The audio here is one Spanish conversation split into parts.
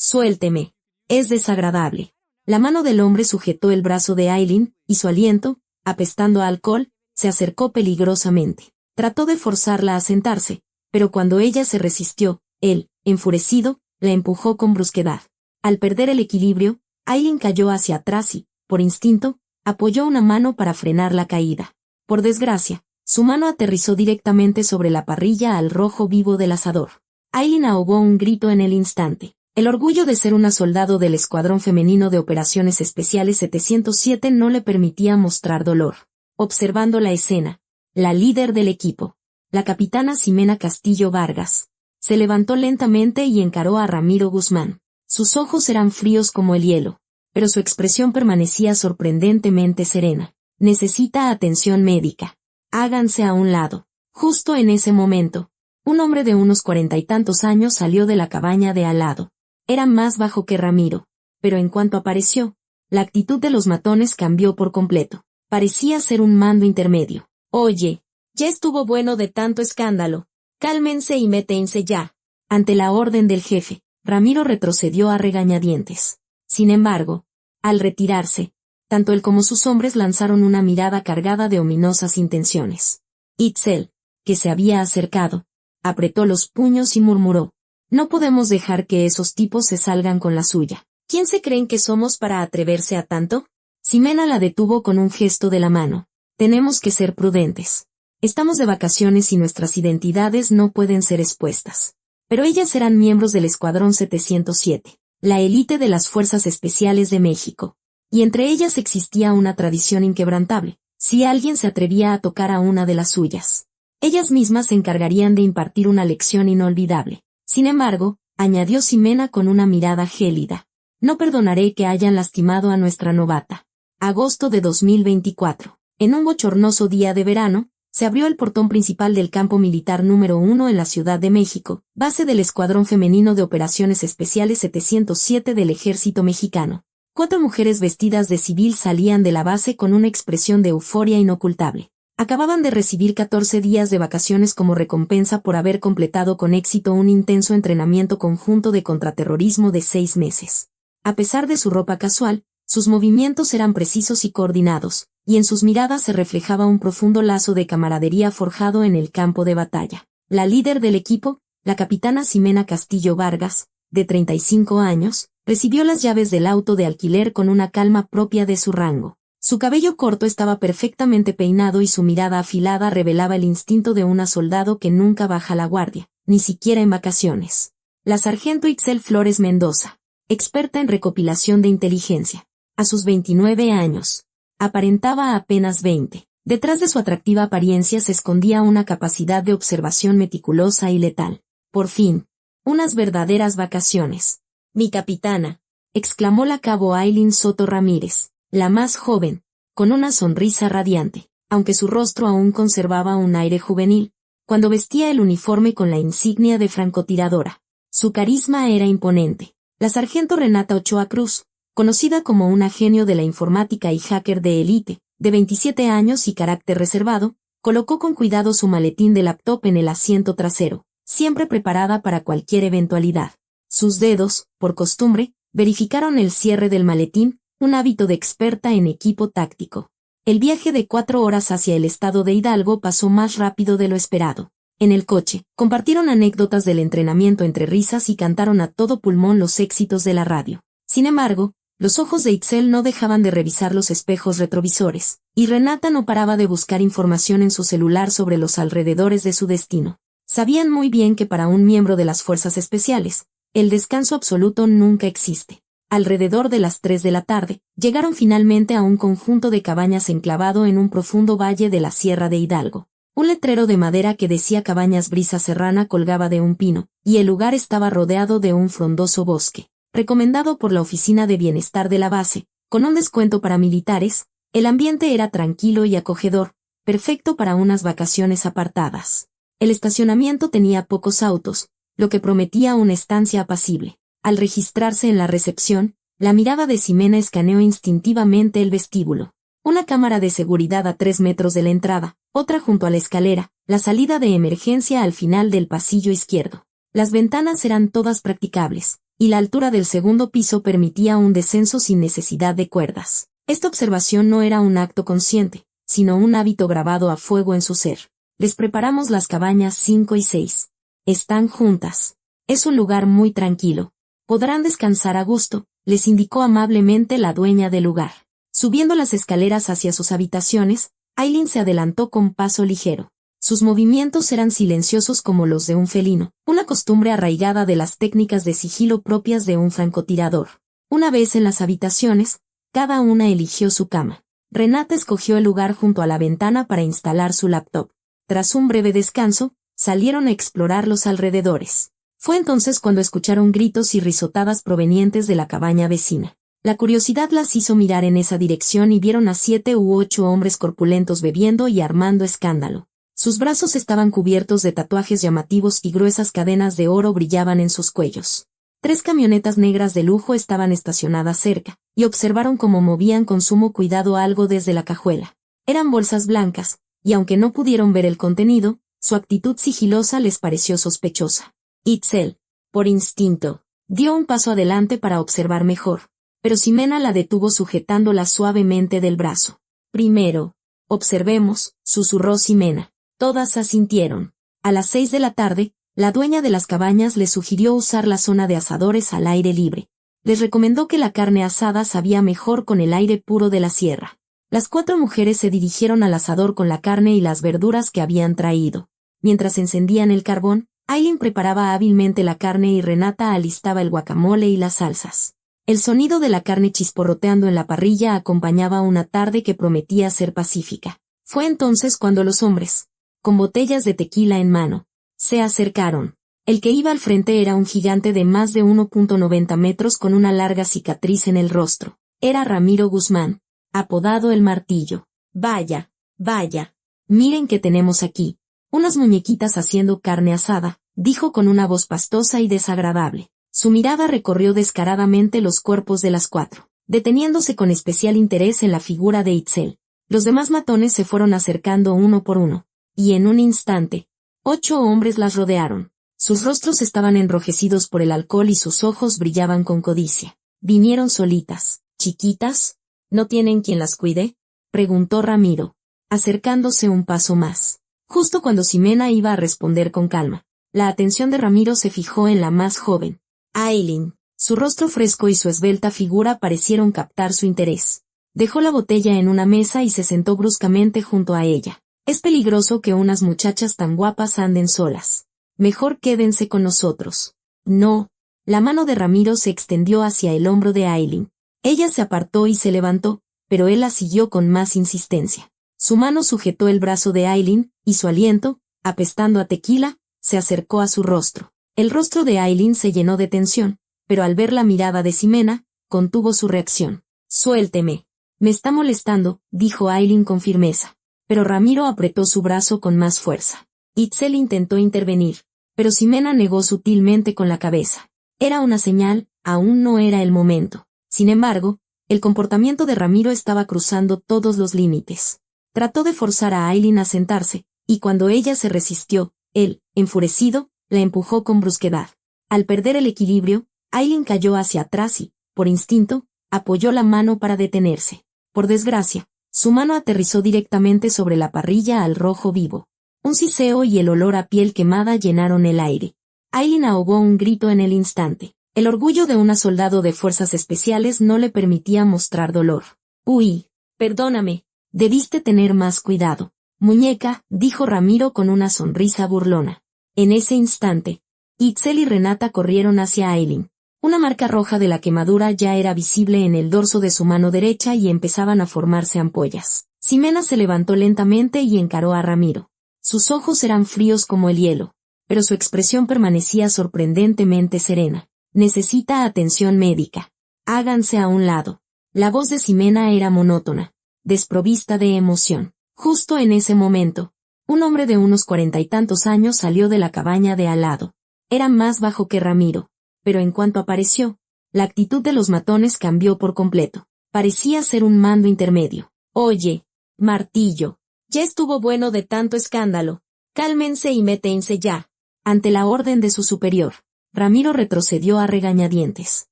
Suélteme. Es desagradable. La mano del hombre sujetó el brazo de Aileen, y su aliento, apestando a alcohol, se acercó peligrosamente. Trató de forzarla a sentarse, pero cuando ella se resistió, él, enfurecido, la empujó con brusquedad. Al perder el equilibrio, Aileen cayó hacia atrás y, por instinto, apoyó una mano para frenar la caída. Por desgracia, su mano aterrizó directamente sobre la parrilla al rojo vivo del asador. Aileen ahogó un grito en el instante. El orgullo de ser una soldado del Escuadrón Femenino de Operaciones Especiales 707 no le permitía mostrar dolor. Observando la escena, la líder del equipo, la capitana Ximena Castillo Vargas, se levantó lentamente y encaró a Ramiro Guzmán. Sus ojos eran fríos como el hielo, pero su expresión permanecía sorprendentemente serena. Necesita atención médica. Háganse a un lado. Justo en ese momento, un hombre de unos 40 y tantos años salió de la cabaña de al lado. Era más bajo que Ramiro, pero en cuanto apareció, la actitud de los matones cambió por completo. Parecía ser un mando intermedio. Oye, ya estuvo bueno de tanto escándalo. Cálmense y métense ya. Ante la orden del jefe, Ramiro retrocedió a regañadientes. Sin embargo, al retirarse, tanto él como sus hombres lanzaron una mirada cargada de ominosas intenciones. Itzel, que se había acercado, apretó los puños y murmuró: no podemos dejar que esos tipos se salgan con la suya. ¿Quién se creen que somos para atreverse a tanto? Ximena la detuvo con un gesto de la mano. Tenemos que ser prudentes. Estamos de vacaciones y nuestras identidades no pueden ser expuestas. Pero ellas eran miembros del Escuadrón 707, la élite de las Fuerzas Especiales de México. Y entre ellas existía una tradición inquebrantable. Si alguien se atrevía a tocar a una de las suyas, ellas mismas se encargarían de impartir una lección inolvidable. Sin embargo, añadió Ximena con una mirada gélida, no perdonaré que hayan lastimado a nuestra novata. Agosto de 2024. En un bochornoso día de verano, se abrió el portón principal del Campo Militar número 1 en la Ciudad de México, base del Escuadrón Femenino de Operaciones Especiales 707 del Ejército Mexicano. 4 mujeres vestidas de civil salían de la base con una expresión de euforia inocultable. Acababan de recibir 14 días de vacaciones como recompensa por haber completado con éxito un intenso entrenamiento conjunto de contraterrorismo de 6 meses. A pesar de su ropa casual, sus movimientos eran precisos y coordinados, y en sus miradas se reflejaba un profundo lazo de camaradería forjado en el campo de batalla. La líder del equipo, la capitana Ximena Castillo Vargas, de 35 años, recibió las llaves del auto de alquiler con una calma propia de su rango. Su cabello corto estaba perfectamente peinado y su mirada afilada revelaba el instinto de una soldado que nunca baja la guardia, ni siquiera en vacaciones. La sargento Itzel Flores Mendoza, experta en recopilación de inteligencia, a sus 29 años, aparentaba apenas 20. Detrás de su atractiva apariencia se escondía una capacidad de observación meticulosa y letal. Por fin, unas verdaderas vacaciones. Mi capitana, exclamó la cabo Aileen Soto Ramírez, la más joven, con una sonrisa radiante, aunque su rostro aún conservaba un aire juvenil, cuando vestía el uniforme con la insignia de francotiradora. Su carisma era imponente. La sargento Renata Ochoa Cruz, conocida como una genio de la informática y hacker de élite, de 27 años y carácter reservado, colocó con cuidado su maletín de laptop en el asiento trasero, siempre preparada para cualquier eventualidad. Sus dedos, por costumbre, verificaron el cierre del maletín, un hábito de experta en equipo táctico. El viaje de 4 horas hacia el estado de Hidalgo pasó más rápido de lo esperado. En el coche, compartieron anécdotas del entrenamiento entre risas y cantaron a todo pulmón los éxitos de la radio. Sin embargo, los ojos de Itzel no dejaban de revisar los espejos retrovisores, y Renata no paraba de buscar información en su celular sobre los alrededores de su destino. Sabían muy bien que para un miembro de las Fuerzas Especiales, el descanso absoluto nunca existe. Alrededor de las 3 de la tarde, llegaron finalmente a un conjunto de cabañas enclavado en un profundo valle de la Sierra de Hidalgo. Un letrero de madera que decía Cabañas Brisa Serrana colgaba de un pino, y el lugar estaba rodeado de un frondoso bosque. Recomendado por la Oficina de Bienestar de la base, con un descuento para militares, el ambiente era tranquilo y acogedor, perfecto para unas vacaciones apartadas. El estacionamiento tenía pocos autos, lo que prometía una estancia apacible. Al registrarse en la recepción, la mirada de Ximena escaneó instintivamente el vestíbulo. Una cámara de seguridad a 3 metros de la entrada, otra junto a la escalera, la salida de emergencia al final del pasillo izquierdo. Las ventanas eran todas practicables, y la altura del segundo piso permitía un descenso sin necesidad de cuerdas. Esta observación no era un acto consciente, sino un hábito grabado a fuego en su ser. Les preparamos las cabañas 5 y 6. Están juntas. Es un lugar muy tranquilo. Podrán descansar a gusto, les indicó amablemente la dueña del lugar. Subiendo las escaleras hacia sus habitaciones, Aileen se adelantó con paso ligero. Sus movimientos eran silenciosos como los de un felino, una costumbre arraigada de las técnicas de sigilo propias de un francotirador. Una vez en las habitaciones, cada una eligió su cama. Renata escogió el lugar junto a la ventana para instalar su laptop. Tras un breve descanso, salieron a explorar los alrededores. Fue entonces cuando escucharon gritos y risotadas provenientes de la cabaña vecina. La curiosidad las hizo mirar en esa dirección y vieron a 7 u 8 hombres corpulentos bebiendo y armando escándalo. Sus brazos estaban cubiertos de tatuajes llamativos y gruesas cadenas de oro brillaban en sus cuellos. 3 camionetas negras de lujo estaban estacionadas cerca, y observaron cómo movían con sumo cuidado algo desde la cajuela. Eran bolsas blancas, y aunque no pudieron ver el contenido, su actitud sigilosa les pareció sospechosa. Itzel, por instinto, dio un paso adelante para observar mejor, pero Ximena la detuvo sujetándola suavemente del brazo. Primero, observemos, susurró Ximena. Todas asintieron. A las 6 de la tarde, la dueña de las cabañas les sugirió usar la zona de asadores al aire libre. Les recomendó que la carne asada sabía mejor con el aire puro de la sierra. Las 4 mujeres se dirigieron al asador con la carne y las verduras que habían traído. Mientras encendían el carbón, Aileen preparaba hábilmente la carne y Renata alistaba el guacamole y las salsas. El sonido de la carne chisporroteando en la parrilla acompañaba una tarde que prometía ser pacífica. Fue entonces cuando los hombres, con botellas de tequila en mano, se acercaron. El que iba al frente era un gigante de más de 1.90 metros con una larga cicatriz en el rostro. Era Ramiro Guzmán, apodado El Martillo. Vaya, vaya, miren qué tenemos aquí. Unas muñequitas haciendo carne asada, dijo con una voz pastosa y desagradable. Su mirada recorrió descaradamente los cuerpos de las 4, deteniéndose con especial interés en la figura de Itzel. Los demás matones se fueron acercando uno por uno, y en un instante, 8 hombres las rodearon. Sus rostros estaban enrojecidos por el alcohol y sus ojos brillaban con codicia. ¿Vinieron solitas, chiquitas? ¿No tienen quien las cuide?, preguntó Ramiro, acercándose un paso más. Justo cuando Ximena iba a responder con calma, la atención de Ramiro se fijó en la más joven, Aileen. Su rostro fresco y su esbelta figura parecieron captar su interés. Dejó la botella en una mesa y se sentó bruscamente junto a ella. Es peligroso que unas muchachas tan guapas anden solas. Mejor quédense con nosotros. No. La mano de Ramiro se extendió hacia el hombro de Aileen. Ella se apartó y se levantó, pero él la siguió con más insistencia. Su mano sujetó el brazo de Aileen, y su aliento, apestando a tequila, se acercó a su rostro. El rostro de Aileen se llenó de tensión, pero al ver la mirada de Ximena, contuvo su reacción. Suélteme. Me está molestando, dijo Aileen con firmeza. Pero Ramiro apretó su brazo con más fuerza. Itzel intentó intervenir, pero Ximena negó sutilmente con la cabeza. Era una señal, aún no era el momento. Sin embargo, el comportamiento de Ramiro estaba cruzando todos los límites. Trató de forzar a Aileen a sentarse, y cuando ella se resistió, él, enfurecido, la empujó con brusquedad. Al perder el equilibrio, Aileen cayó hacia atrás y, por instinto, apoyó la mano para detenerse. Por desgracia, su mano aterrizó directamente sobre la parrilla al rojo vivo. Un siseo y el olor a piel quemada llenaron el aire. Aileen ahogó un grito en el instante. El orgullo de una soldado de fuerzas especiales no le permitía mostrar dolor. Uy, perdóname, debiste tener más cuidado. Muñeca, dijo Ramiro con una sonrisa burlona. En ese instante, Itzel y Renata corrieron hacia Aileen. Una marca roja de la quemadura ya era visible en el dorso de su mano derecha y empezaban a formarse ampollas. Ximena se levantó lentamente y encaró a Ramiro. Sus ojos eran fríos como el hielo, pero su expresión permanecía sorprendentemente serena. Necesita atención médica. Háganse a un lado. La voz de Ximena era monótona, desprovista de emoción. Justo en ese momento, un hombre de unos 40 y tantos años salió de la cabaña de al lado. Era más bajo que Ramiro, pero en cuanto apareció, la actitud de los matones cambió por completo. Parecía ser un mando intermedio. Oye, Martillo, ya estuvo bueno de tanto escándalo. Cálmense y métense ya. Ante la orden de su superior, Ramiro retrocedió a regañadientes.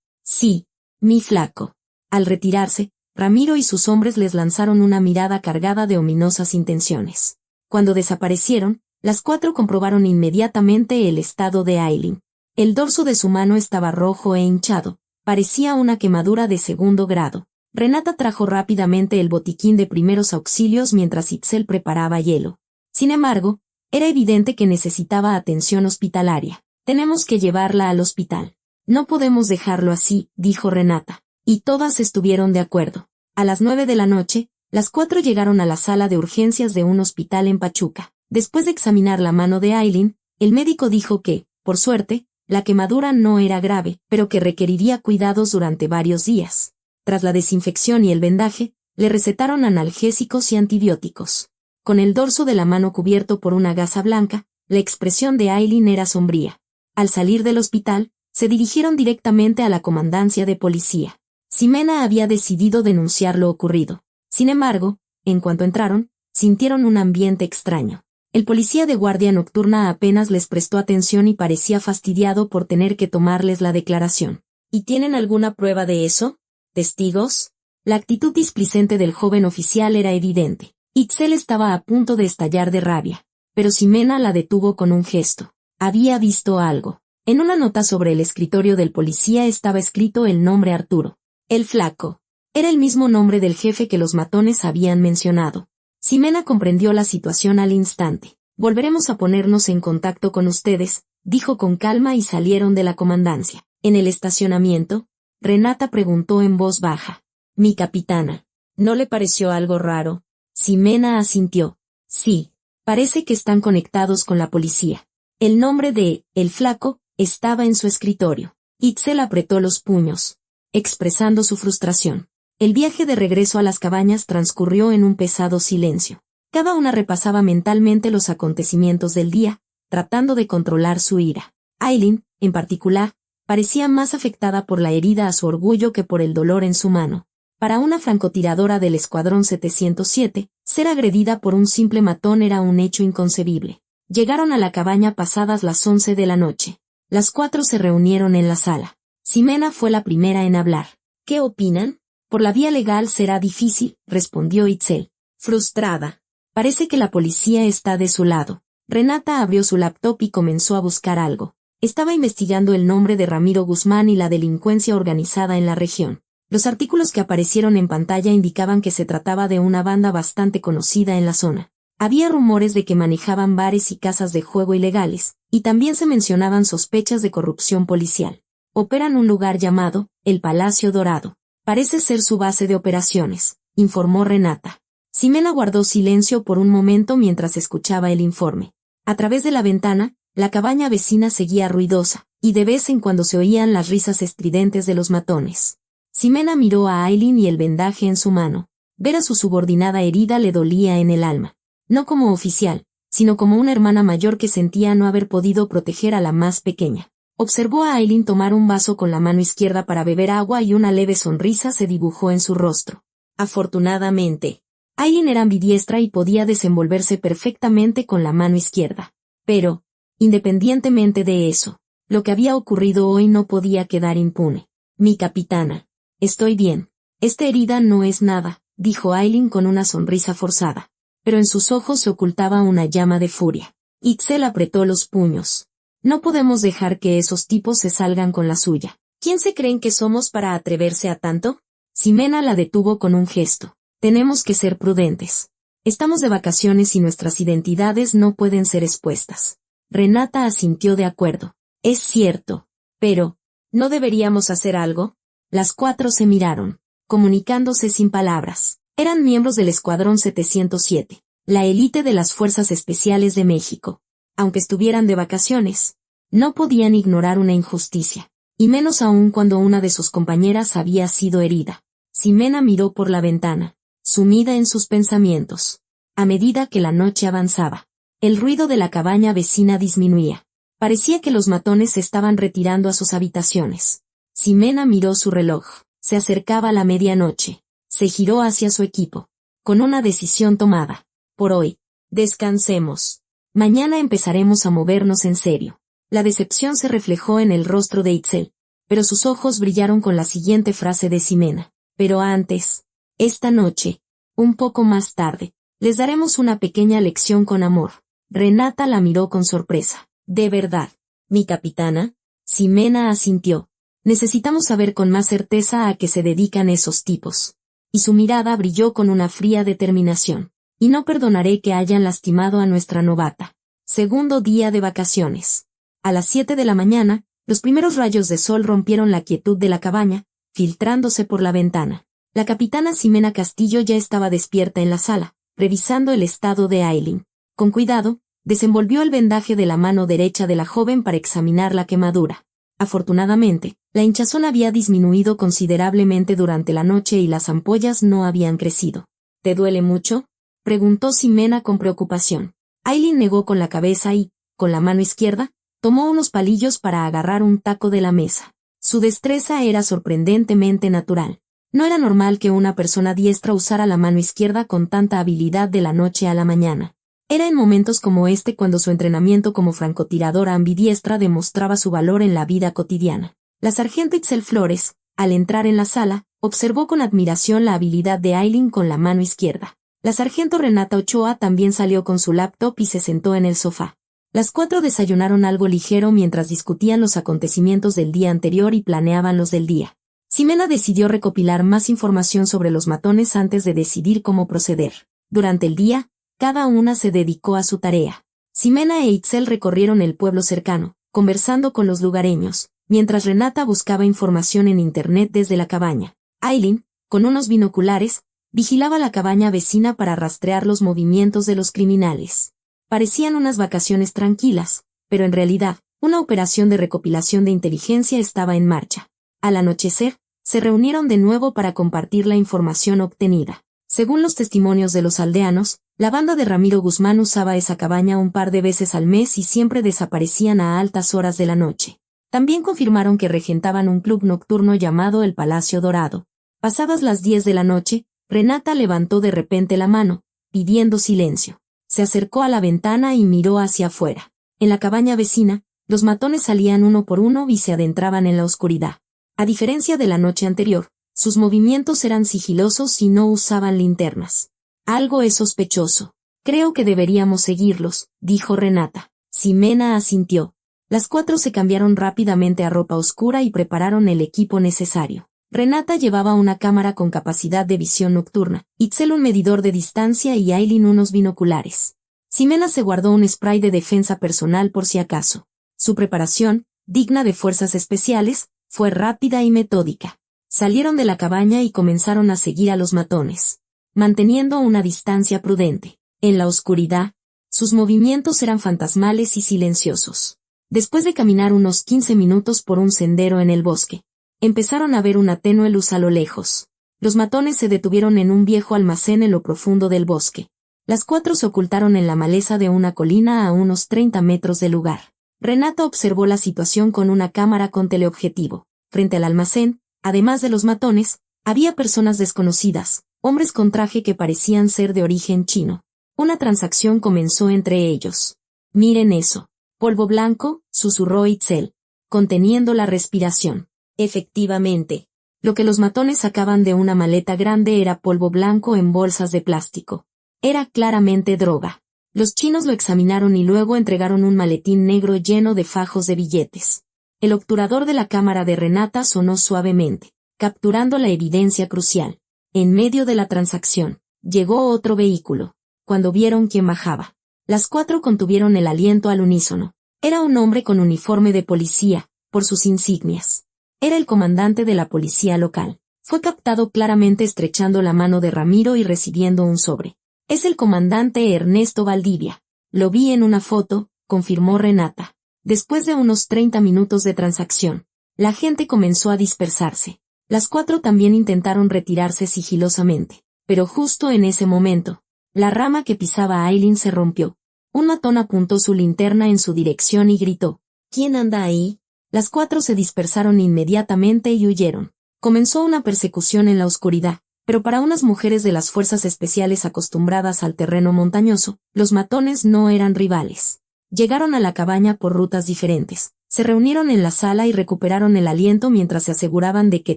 Sí, mi flaco. Al retirarse, Ramiro y sus hombres les lanzaron una mirada cargada de ominosas intenciones. Cuando desaparecieron, las 4 comprobaron inmediatamente el estado de Aileen. El dorso de su mano estaba rojo e hinchado, parecía una quemadura de segundo grado. Renata trajo rápidamente el botiquín de primeros auxilios mientras Itzel preparaba hielo. Sin embargo, era evidente que necesitaba atención hospitalaria. Tenemos que llevarla al hospital. No podemos dejarlo así, dijo Renata. Y todas estuvieron de acuerdo. A las 9 de la noche, las 4 llegaron a la sala de urgencias de un hospital en Pachuca. Después de examinar la mano de Aileen, el médico dijo que, por suerte, la quemadura no era grave, pero que requeriría cuidados durante varios días. Tras la desinfección y el vendaje, le recetaron analgésicos y antibióticos. Con el dorso de la mano cubierto por una gasa blanca, la expresión de Aileen era sombría. Al salir del hospital, se dirigieron directamente a la comandancia de policía. Ximena había decidido denunciar lo ocurrido. Sin embargo, en cuanto entraron, sintieron un ambiente extraño. El policía de guardia nocturna apenas les prestó atención y parecía fastidiado por tener que tomarles la declaración. ¿Y tienen alguna prueba de eso? ¿Testigos? La actitud displicente del joven oficial era evidente. Itzel estaba a punto de estallar de rabia, pero Ximena la detuvo con un gesto. Había visto algo. En una nota sobre el escritorio del policía estaba escrito el nombre Arturo. El flaco. Era el mismo nombre del jefe que los matones habían mencionado. Ximena comprendió la situación al instante. Volveremos a ponernos en contacto con ustedes, dijo con calma y salieron de la comandancia. En el estacionamiento, Renata preguntó en voz baja. Mi capitana. ¿No le pareció algo raro? Ximena asintió. Sí, parece que están conectados con la policía. El nombre de El Flaco estaba en su escritorio. Itzel apretó los puños, expresando su frustración. El viaje de regreso a las cabañas transcurrió en un pesado silencio. Cada una repasaba mentalmente los acontecimientos del día, tratando de controlar su ira. Aileen, en particular, parecía más afectada por la herida a su orgullo que por el dolor en su mano. Para una francotiradora del Escuadrón 707, ser agredida por un simple matón era un hecho inconcebible. Llegaron a la cabaña pasadas las 11 de la noche. Las 4 se reunieron en la sala. Ximena fue la primera en hablar. ¿Qué opinan? Por la vía legal será difícil, respondió Itzel. Frustrada. Parece que la policía está de su lado. Renata abrió su laptop y comenzó a buscar algo. Estaba investigando el nombre de Ramiro Guzmán y la delincuencia organizada en la región. Los artículos que aparecieron en pantalla indicaban que se trataba de una banda bastante conocida en la zona. Había rumores de que manejaban bares y casas de juego ilegales, y también se mencionaban sospechas de corrupción policial. Operan un lugar llamado El Palacio Dorado. Parece ser su base de operaciones, informó Renata. Ximena guardó silencio por un momento mientras escuchaba el informe. A través de la ventana, la cabaña vecina seguía ruidosa, y de vez en cuando se oían las risas estridentes de los matones. Ximena miró a Aileen y el vendaje en su mano. Ver a su subordinada herida le dolía en el alma. No como oficial, sino como una hermana mayor que sentía no haber podido proteger a la más pequeña. Observó a Aileen tomar un vaso con la mano izquierda para beber agua y una leve sonrisa se dibujó en su rostro. Afortunadamente, Aileen era ambidiestra y podía desenvolverse perfectamente con la mano izquierda. Pero, independientemente de eso, lo que había ocurrido hoy no podía quedar impune. Mi capitana. Estoy bien. Esta herida no es nada, dijo Aileen con una sonrisa forzada. Pero en sus ojos se ocultaba una llama de furia. Itzel apretó los puños. No podemos dejar que esos tipos se salgan con la suya. ¿Quién se creen que somos para atreverse a tanto? Ximena la detuvo con un gesto. Tenemos que ser prudentes. Estamos de vacaciones y nuestras identidades no pueden ser expuestas. Renata asintió de acuerdo. Es cierto. Pero, ¿no deberíamos hacer algo? Las 4 se miraron, comunicándose sin palabras. Eran miembros del Escuadrón 707, la élite de las Fuerzas Especiales de México. Aunque estuvieran de vacaciones, no podían ignorar una injusticia, y menos aún cuando una de sus compañeras había sido herida. Ximena miró por la ventana, sumida en sus pensamientos. A medida que la noche avanzaba, el ruido de la cabaña vecina disminuía. Parecía que los matones se estaban retirando a sus habitaciones. Ximena miró su reloj. Se acercaba la medianoche. Se giró hacia su equipo. Con una decisión tomada. Por hoy, descansemos. Mañana empezaremos a movernos en serio. La decepción se reflejó en el rostro de Itzel, pero sus ojos brillaron con la siguiente frase de Ximena. Pero antes, esta noche, un poco más tarde, les daremos una pequeña lección con amor. Renata la miró con sorpresa. ¿De verdad, mi capitana? Ximena asintió. Necesitamos saber con más certeza a qué se dedican esos tipos. Y su mirada brilló con una fría determinación. Y no perdonaré que hayan lastimado a nuestra novata. Segundo día de vacaciones. A las 7 de la mañana, los primeros rayos de sol rompieron la quietud de la cabaña, filtrándose por la ventana. La capitana Ximena Castillo ya estaba despierta en la sala, revisando el estado de Aileen. Con cuidado, desenvolvió el vendaje de la mano derecha de la joven para examinar la quemadura. Afortunadamente, la hinchazón había disminuido considerablemente durante la noche y las ampollas no habían crecido. ¿Te duele mucho?, preguntó Ximena con preocupación. Aileen negó con la cabeza y, con la mano izquierda, tomó unos palillos para agarrar un taco de la mesa. Su destreza era sorprendentemente natural. No era normal que una persona diestra usara la mano izquierda con tanta habilidad de la noche a la mañana. Era en momentos como este cuando su entrenamiento como francotiradora ambidiestra demostraba su valor en la vida cotidiana. La sargento Itzel Flores, al entrar en la sala, observó con admiración la habilidad de Aileen con la mano izquierda. La sargento Renata Ochoa también salió con su laptop y se sentó en el sofá. Las 4 desayunaron algo ligero mientras discutían los acontecimientos del día anterior y planeaban los del día. Ximena decidió recopilar más información sobre los matones antes de decidir cómo proceder. Durante el día, cada una se dedicó a su tarea. Ximena e Itzel recorrieron el pueblo cercano, conversando con los lugareños, mientras Renata buscaba información en internet desde la cabaña. Aileen, con unos binoculares, vigilaba la cabaña vecina para rastrear los movimientos de los criminales. Parecían unas vacaciones tranquilas, pero en realidad, una operación de recopilación de inteligencia estaba en marcha. Al anochecer, se reunieron de nuevo para compartir la información obtenida. Según los testimonios de los aldeanos, la banda de Ramiro Guzmán usaba esa cabaña un par de veces al mes y siempre desaparecían a altas horas de la noche. También confirmaron que regentaban un club nocturno llamado el Palacio Dorado. Pasadas las 10 de la noche, Renata levantó de repente la mano, pidiendo silencio. Se acercó a la ventana y miró hacia afuera. En la cabaña vecina, los matones salían uno por uno y se adentraban en la oscuridad. A diferencia de la noche anterior, sus movimientos eran sigilosos y no usaban linternas. Algo es sospechoso. Creo que deberíamos seguirlos, dijo Renata. Ximena asintió. Las 4 se cambiaron rápidamente a ropa oscura y prepararon el equipo necesario. Renata llevaba una cámara con capacidad de visión nocturna, Itzel un medidor de distancia y Aileen unos binoculares. Ximena se guardó un spray de defensa personal por si acaso. Su preparación, digna de fuerzas especiales, fue rápida y metódica. Salieron de la cabaña y comenzaron a seguir a los matones, manteniendo una distancia prudente. En la oscuridad, sus movimientos eran fantasmales y silenciosos. Después de caminar unos 15 minutos por un sendero en el bosque, empezaron a ver una tenue luz a lo lejos. Los matones se detuvieron en un viejo almacén en lo profundo del bosque. Las 4 se ocultaron en la maleza de una colina a unos 30 metros del lugar. Renata observó la situación con una cámara con teleobjetivo. Frente al almacén, además de los matones, había personas desconocidas, hombres con traje que parecían ser de origen chino. Una transacción comenzó entre ellos. «Miren eso. Polvo blanco», susurró Itzel, conteniendo la respiración. Efectivamente, lo que los matones sacaban de una maleta grande era polvo blanco en bolsas de plástico. Era claramente droga. Los chinos lo examinaron y luego entregaron un maletín negro lleno de fajos de billetes. El obturador de la cámara de Renata sonó suavemente, capturando la evidencia crucial. En medio de la transacción, llegó otro vehículo. Cuando vieron quién bajaba, las 4 contuvieron el aliento al unísono. Era un hombre con uniforme de policía, por sus insignias. Era el comandante de la policía local. Fue captado claramente estrechando la mano de Ramiro y recibiendo un sobre. «Es el comandante Ernesto Valdivia. Lo vi en una foto», confirmó Renata. Después de unos 30 minutos de transacción, la gente comenzó a dispersarse. Las 4 también intentaron retirarse sigilosamente. Pero justo en ese momento, la rama que pisaba a Aileen se rompió. Un matón apuntó su linterna en su dirección y gritó: «¿Quién anda ahí?». Las 4 se dispersaron inmediatamente y huyeron. Comenzó una persecución en la oscuridad, pero para unas mujeres de las fuerzas especiales acostumbradas al terreno montañoso, los matones no eran rivales. Llegaron a la cabaña por rutas diferentes. Se reunieron en la sala y recuperaron el aliento mientras se aseguraban de que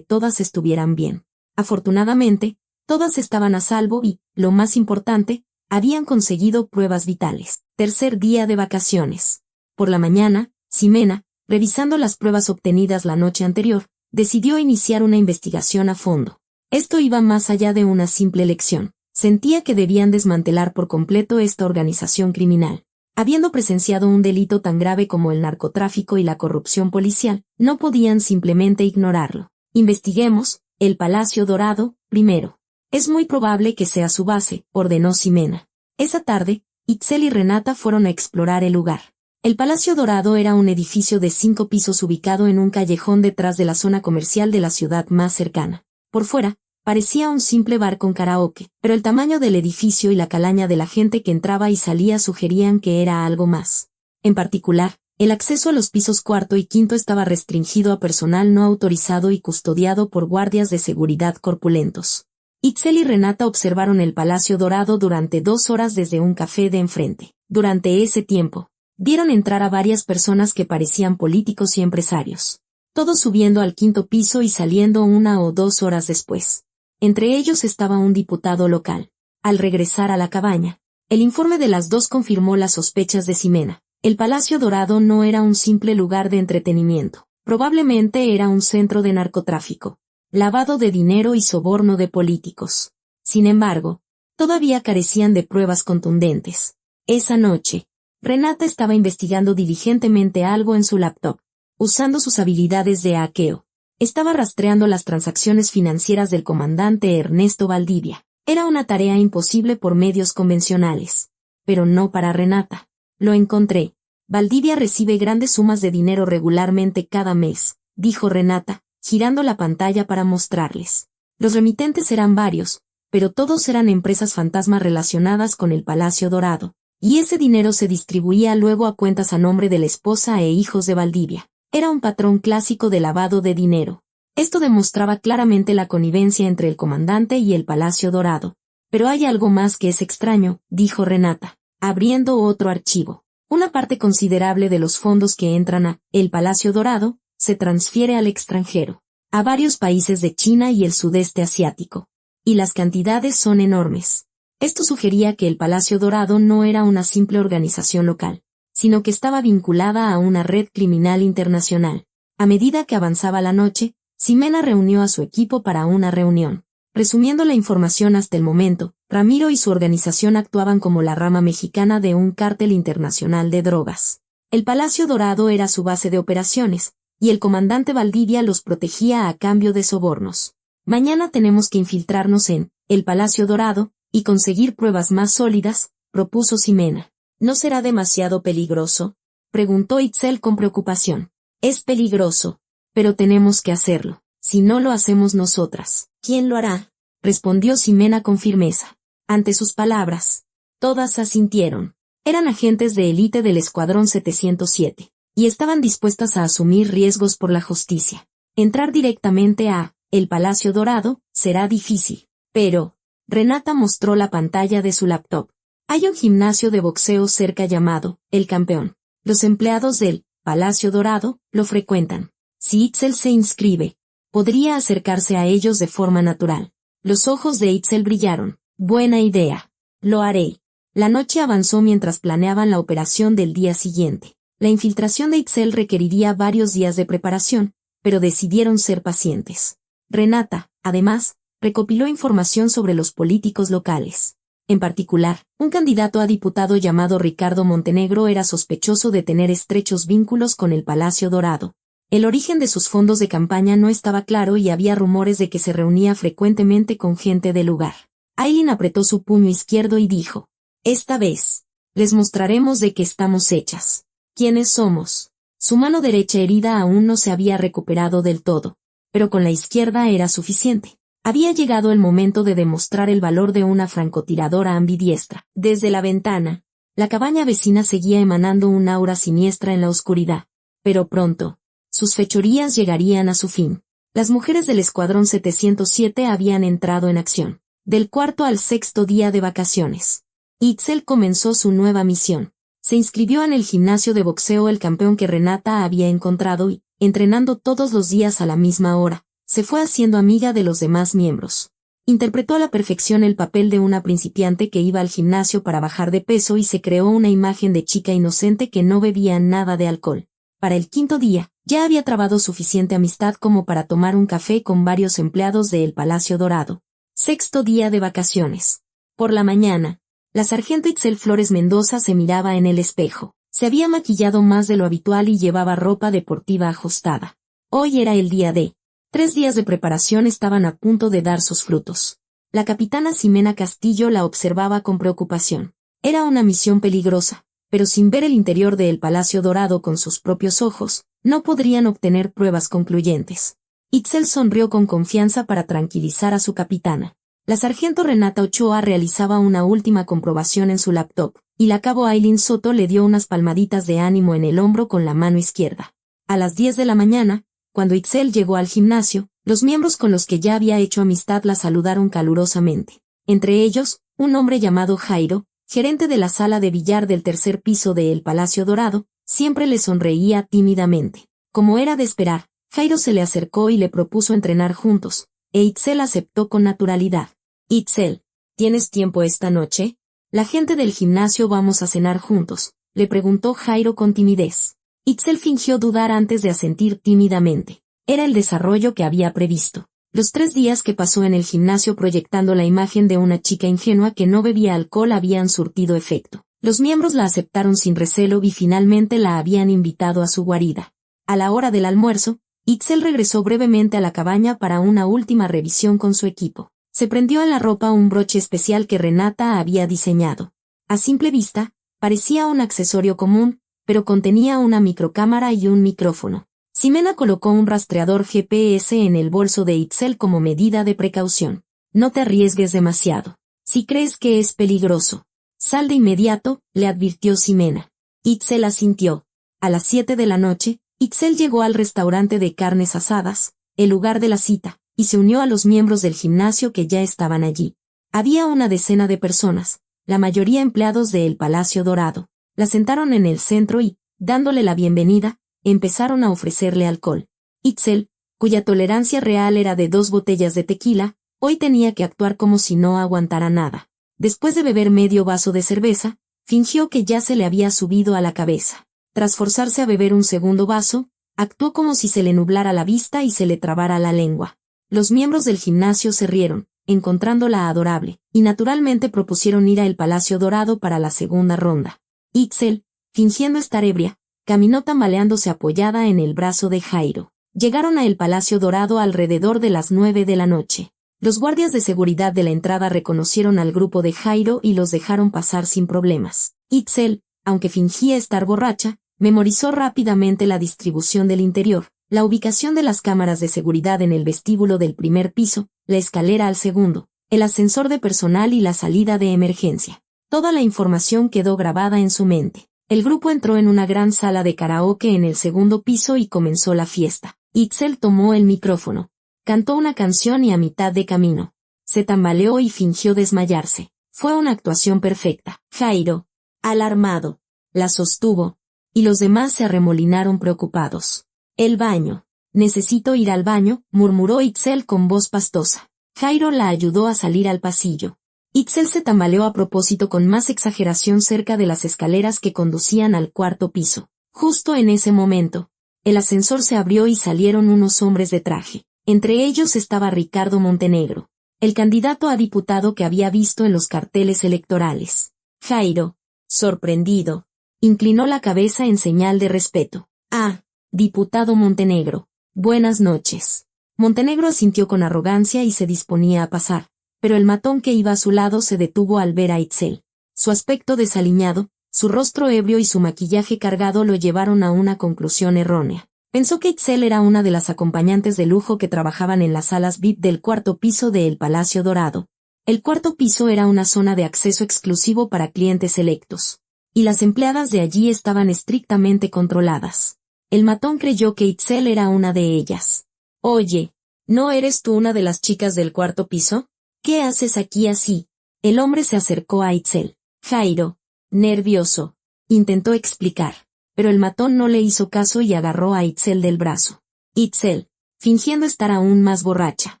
todas estuvieran bien. Afortunadamente, todas estaban a salvo y, lo más importante, habían conseguido pruebas vitales. Tercer día de vacaciones. Por la mañana, Ximena, revisando las pruebas obtenidas la noche anterior, decidió iniciar una investigación a fondo. Esto iba más allá de una simple lección. Sentía que debían desmantelar por completo esta organización criminal. Habiendo presenciado un delito tan grave como el narcotráfico y la corrupción policial, no podían simplemente ignorarlo. Investiguemos el Palacio Dorado primero. Es muy probable que sea su base, ordenó Ximena. Esa tarde, Itzel y Renata fueron a explorar el lugar. El Palacio Dorado era un edificio de 5 pisos ubicado en un callejón detrás de la zona comercial de la ciudad más cercana. Por fuera, parecía un simple bar con karaoke, pero el tamaño del edificio y la calaña de la gente que entraba y salía sugerían que era algo más. En particular, el acceso a los pisos cuarto y quinto estaba restringido a personal no autorizado y custodiado por guardias de seguridad corpulentos. Itzel y Renata observaron el Palacio Dorado durante 2 horas desde un café de enfrente. Durante ese tiempo, vieron entrar a varias personas que parecían políticos y empresarios. Todos subiendo al 5º piso y saliendo 1 o 2 horas después. Entre ellos estaba un diputado local. Al regresar a la cabaña, el informe de las dos confirmó las sospechas de Ximena. El Palacio Dorado no era un simple lugar de entretenimiento. Probablemente era un centro de narcotráfico, lavado de dinero y soborno de políticos. Sin embargo, todavía carecían de pruebas contundentes. Esa noche, Renata estaba investigando diligentemente algo en su laptop, usando sus habilidades de hackeo. Estaba rastreando las transacciones financieras del comandante Ernesto Valdivia. Era una tarea imposible por medios convencionales. Pero no para Renata. Lo encontré. Valdivia recibe grandes sumas de dinero regularmente cada mes, dijo Renata, girando la pantalla para mostrarles. Los remitentes eran varios, pero todos eran empresas fantasma relacionadas con el Palacio Dorado. Y ese dinero se distribuía luego a cuentas a nombre de la esposa e hijos de Valdivia. Era un patrón clásico de lavado de dinero. Esto demostraba claramente la connivencia entre el comandante y el Palacio Dorado. Pero hay algo más que es extraño, dijo Renata, abriendo otro archivo. Una parte considerable de los fondos que entran a el Palacio Dorado se transfiere al extranjero, a varios países de China y el sudeste asiático. Y las cantidades son enormes. Esto sugería que el Palacio Dorado no era una simple organización local, sino que estaba vinculada a una red criminal internacional. A medida que avanzaba la noche, Ximena reunió a su equipo para una reunión. Resumiendo la información hasta el momento, Ramiro y su organización actuaban como la rama mexicana de un cártel internacional de drogas. El Palacio Dorado era su base de operaciones, y el comandante Valdivia los protegía a cambio de sobornos. Mañana tenemos que infiltrarnos en el Palacio Dorado y conseguir pruebas más sólidas, propuso Ximena. ¿No será demasiado peligroso?, preguntó Itzel con preocupación. Es peligroso, pero tenemos que hacerlo. Si no lo hacemos nosotras, ¿quién lo hará?, respondió Ximena con firmeza. Ante sus palabras, todas asintieron. Eran agentes de élite del Escuadrón 707, y estaban dispuestas a asumir riesgos por la justicia. Entrar directamente a el Palacio Dorado será difícil, pero Renata mostró la pantalla de su laptop. Hay un gimnasio de boxeo cerca llamado El Campeón. Los empleados del Palacio Dorado lo frecuentan. Si Itzel se inscribe, podría acercarse a ellos de forma natural. Los ojos de Itzel brillaron. Buena idea. Lo haré. La noche avanzó mientras planeaban la operación del día siguiente. La infiltración de Itzel requeriría varios días de preparación, pero decidieron ser pacientes. Renata, además, recopiló información sobre los políticos locales. En particular, un candidato a diputado llamado Ricardo Montenegro era sospechoso de tener estrechos vínculos con el Palacio Dorado. El origen de sus fondos de campaña no estaba claro y había rumores de que se reunía frecuentemente con gente del lugar. Aileen apretó su puño izquierdo y dijo: «Esta vez, les mostraremos de qué estamos hechas. ¿Quiénes somos?». Su mano derecha herida aún no se había recuperado del todo, pero con la izquierda era suficiente. Había llegado el momento de demostrar el valor de una francotiradora ambidiestra. Desde la ventana, la cabaña vecina seguía emanando un aura siniestra en la oscuridad. Pero pronto, sus fechorías llegarían a su fin. Las mujeres del Escuadrón 707 habían entrado en acción. Del 4º al 6º día de vacaciones, Itzel comenzó su nueva misión. Se inscribió en el gimnasio de boxeo el campeón que Renata había encontrado y, entrenando todos los días a la misma hora, se fue haciendo amiga de los demás miembros. Interpretó a la perfección el papel de una principiante que iba al gimnasio para bajar de peso y se creó una imagen de chica inocente que no bebía nada de alcohol. Para el quinto día, ya había trabado suficiente amistad como para tomar un café con varios empleados de El Palacio Dorado. Sexto día de vacaciones. Por la mañana, la sargento Itzel Flores Mendoza se miraba en el espejo. Se había maquillado más de lo habitual y llevaba ropa deportiva ajustada. Hoy era el día D. 3 días de preparación estaban a punto de dar sus frutos. La capitana Ximena Castillo la observaba con preocupación. Era una misión peligrosa, pero sin ver el interior de El Palacio Dorado con sus propios ojos, no podrían obtener pruebas concluyentes. Itzel sonrió con confianza para tranquilizar a su capitana. La sargento Renata Ochoa realizaba una última comprobación en su laptop, y la cabo Aileen Soto le dio unas palmaditas de ánimo en el hombro con la mano izquierda. A las 10 de la mañana, cuando Itzel llegó al gimnasio, los miembros con los que ya había hecho amistad la saludaron calurosamente. Entre ellos, un hombre llamado Jairo, gerente de la sala de billar del tercer piso de El Palacio Dorado, siempre le sonreía tímidamente. Como era de esperar, Jairo se le acercó y le propuso entrenar juntos, e Itzel aceptó con naturalidad. «Itzel, ¿tienes tiempo esta noche? La gente del gimnasio vamos a cenar juntos», le preguntó Jairo con timidez. Itzel fingió dudar antes de asentir tímidamente. Era el desarrollo que había previsto. Los 3 días que pasó en el gimnasio proyectando la imagen de una chica ingenua que no bebía alcohol habían surtido efecto. Los miembros la aceptaron sin recelo y finalmente la habían invitado a su guarida. A la hora del almuerzo, Itzel regresó brevemente a la cabaña para una última revisión con su equipo. Se prendió en la ropa un broche especial que Renata había diseñado. A simple vista, parecía un accesorio común, pero contenía una microcámara y un micrófono. Ximena colocó un rastreador GPS en el bolso de Itzel como medida de precaución. «No te arriesgues demasiado. Si crees que es peligroso, sal de inmediato», le advirtió Ximena. Itzel asintió. A las 7 de la noche, Itzel llegó al restaurante de carnes asadas, el lugar de la cita, y se unió a los miembros del gimnasio que ya estaban allí. Había una decena de personas, la mayoría empleados de El Palacio Dorado. La sentaron en el centro y, dándole la bienvenida, empezaron a ofrecerle alcohol. Itzel, cuya tolerancia real era de 2 botellas de tequila, hoy tenía que actuar como si no aguantara nada. Después de beber medio vaso de cerveza, fingió que ya se le había subido a la cabeza. Tras forzarse a beber un segundo vaso, actuó como si se le nublara la vista y se le trabara la lengua. Los miembros del gimnasio se rieron, encontrándola adorable, y naturalmente propusieron ir a El Palacio Dorado para la segunda ronda. Itzel, fingiendo estar ebria, caminó tambaleándose apoyada en el brazo de Jairo. Llegaron a El Palacio Dorado alrededor de las 9 de la noche. Los guardias de seguridad de la entrada reconocieron al grupo de Jairo y los dejaron pasar sin problemas. Itzel, aunque fingía estar borracha, memorizó rápidamente la distribución del interior, la ubicación de las cámaras de seguridad en el vestíbulo del primer piso, la escalera al segundo, el ascensor de personal y la salida de emergencia. Toda la información quedó grabada en su mente. El grupo entró en una gran sala de karaoke en el segundo piso y comenzó la fiesta. Itzel tomó el micrófono. Cantó una canción y a mitad de camino se tambaleó y fingió desmayarse. Fue una actuación perfecta. Jairo, alarmado, la sostuvo, y los demás se arremolinaron preocupados. «El baño. Necesito ir al baño», murmuró Itzel con voz pastosa. Jairo la ayudó a salir al pasillo. Itzel se tambaleó a propósito con más exageración cerca de las escaleras que conducían al cuarto piso. Justo en ese momento, el ascensor se abrió y salieron unos hombres de traje. Entre ellos estaba Ricardo Montenegro, el candidato a diputado que había visto en los carteles electorales. Jairo, sorprendido, inclinó la cabeza en señal de respeto. «Ah, diputado Montenegro, buenas noches». Montenegro asintió con arrogancia y se disponía a pasar, pero el matón que iba a su lado se detuvo al ver a Itzel. Su aspecto desaliñado, su rostro ebrio y su maquillaje cargado lo llevaron a una conclusión errónea. Pensó que Itzel era una de las acompañantes de lujo que trabajaban en las salas VIP del cuarto piso de El Palacio Dorado. El cuarto piso era una zona de acceso exclusivo para clientes selectos, y las empleadas de allí estaban estrictamente controladas. El matón creyó que Itzel era una de ellas. «Oye, ¿no eres tú una de las chicas del cuarto piso? ¿Qué haces aquí así?». El hombre se acercó a Itzel. Jairo, nervioso, Intentó explicar, pero el matón no le hizo caso y agarró a Itzel del brazo. Itzel, fingiendo estar aún más borracha,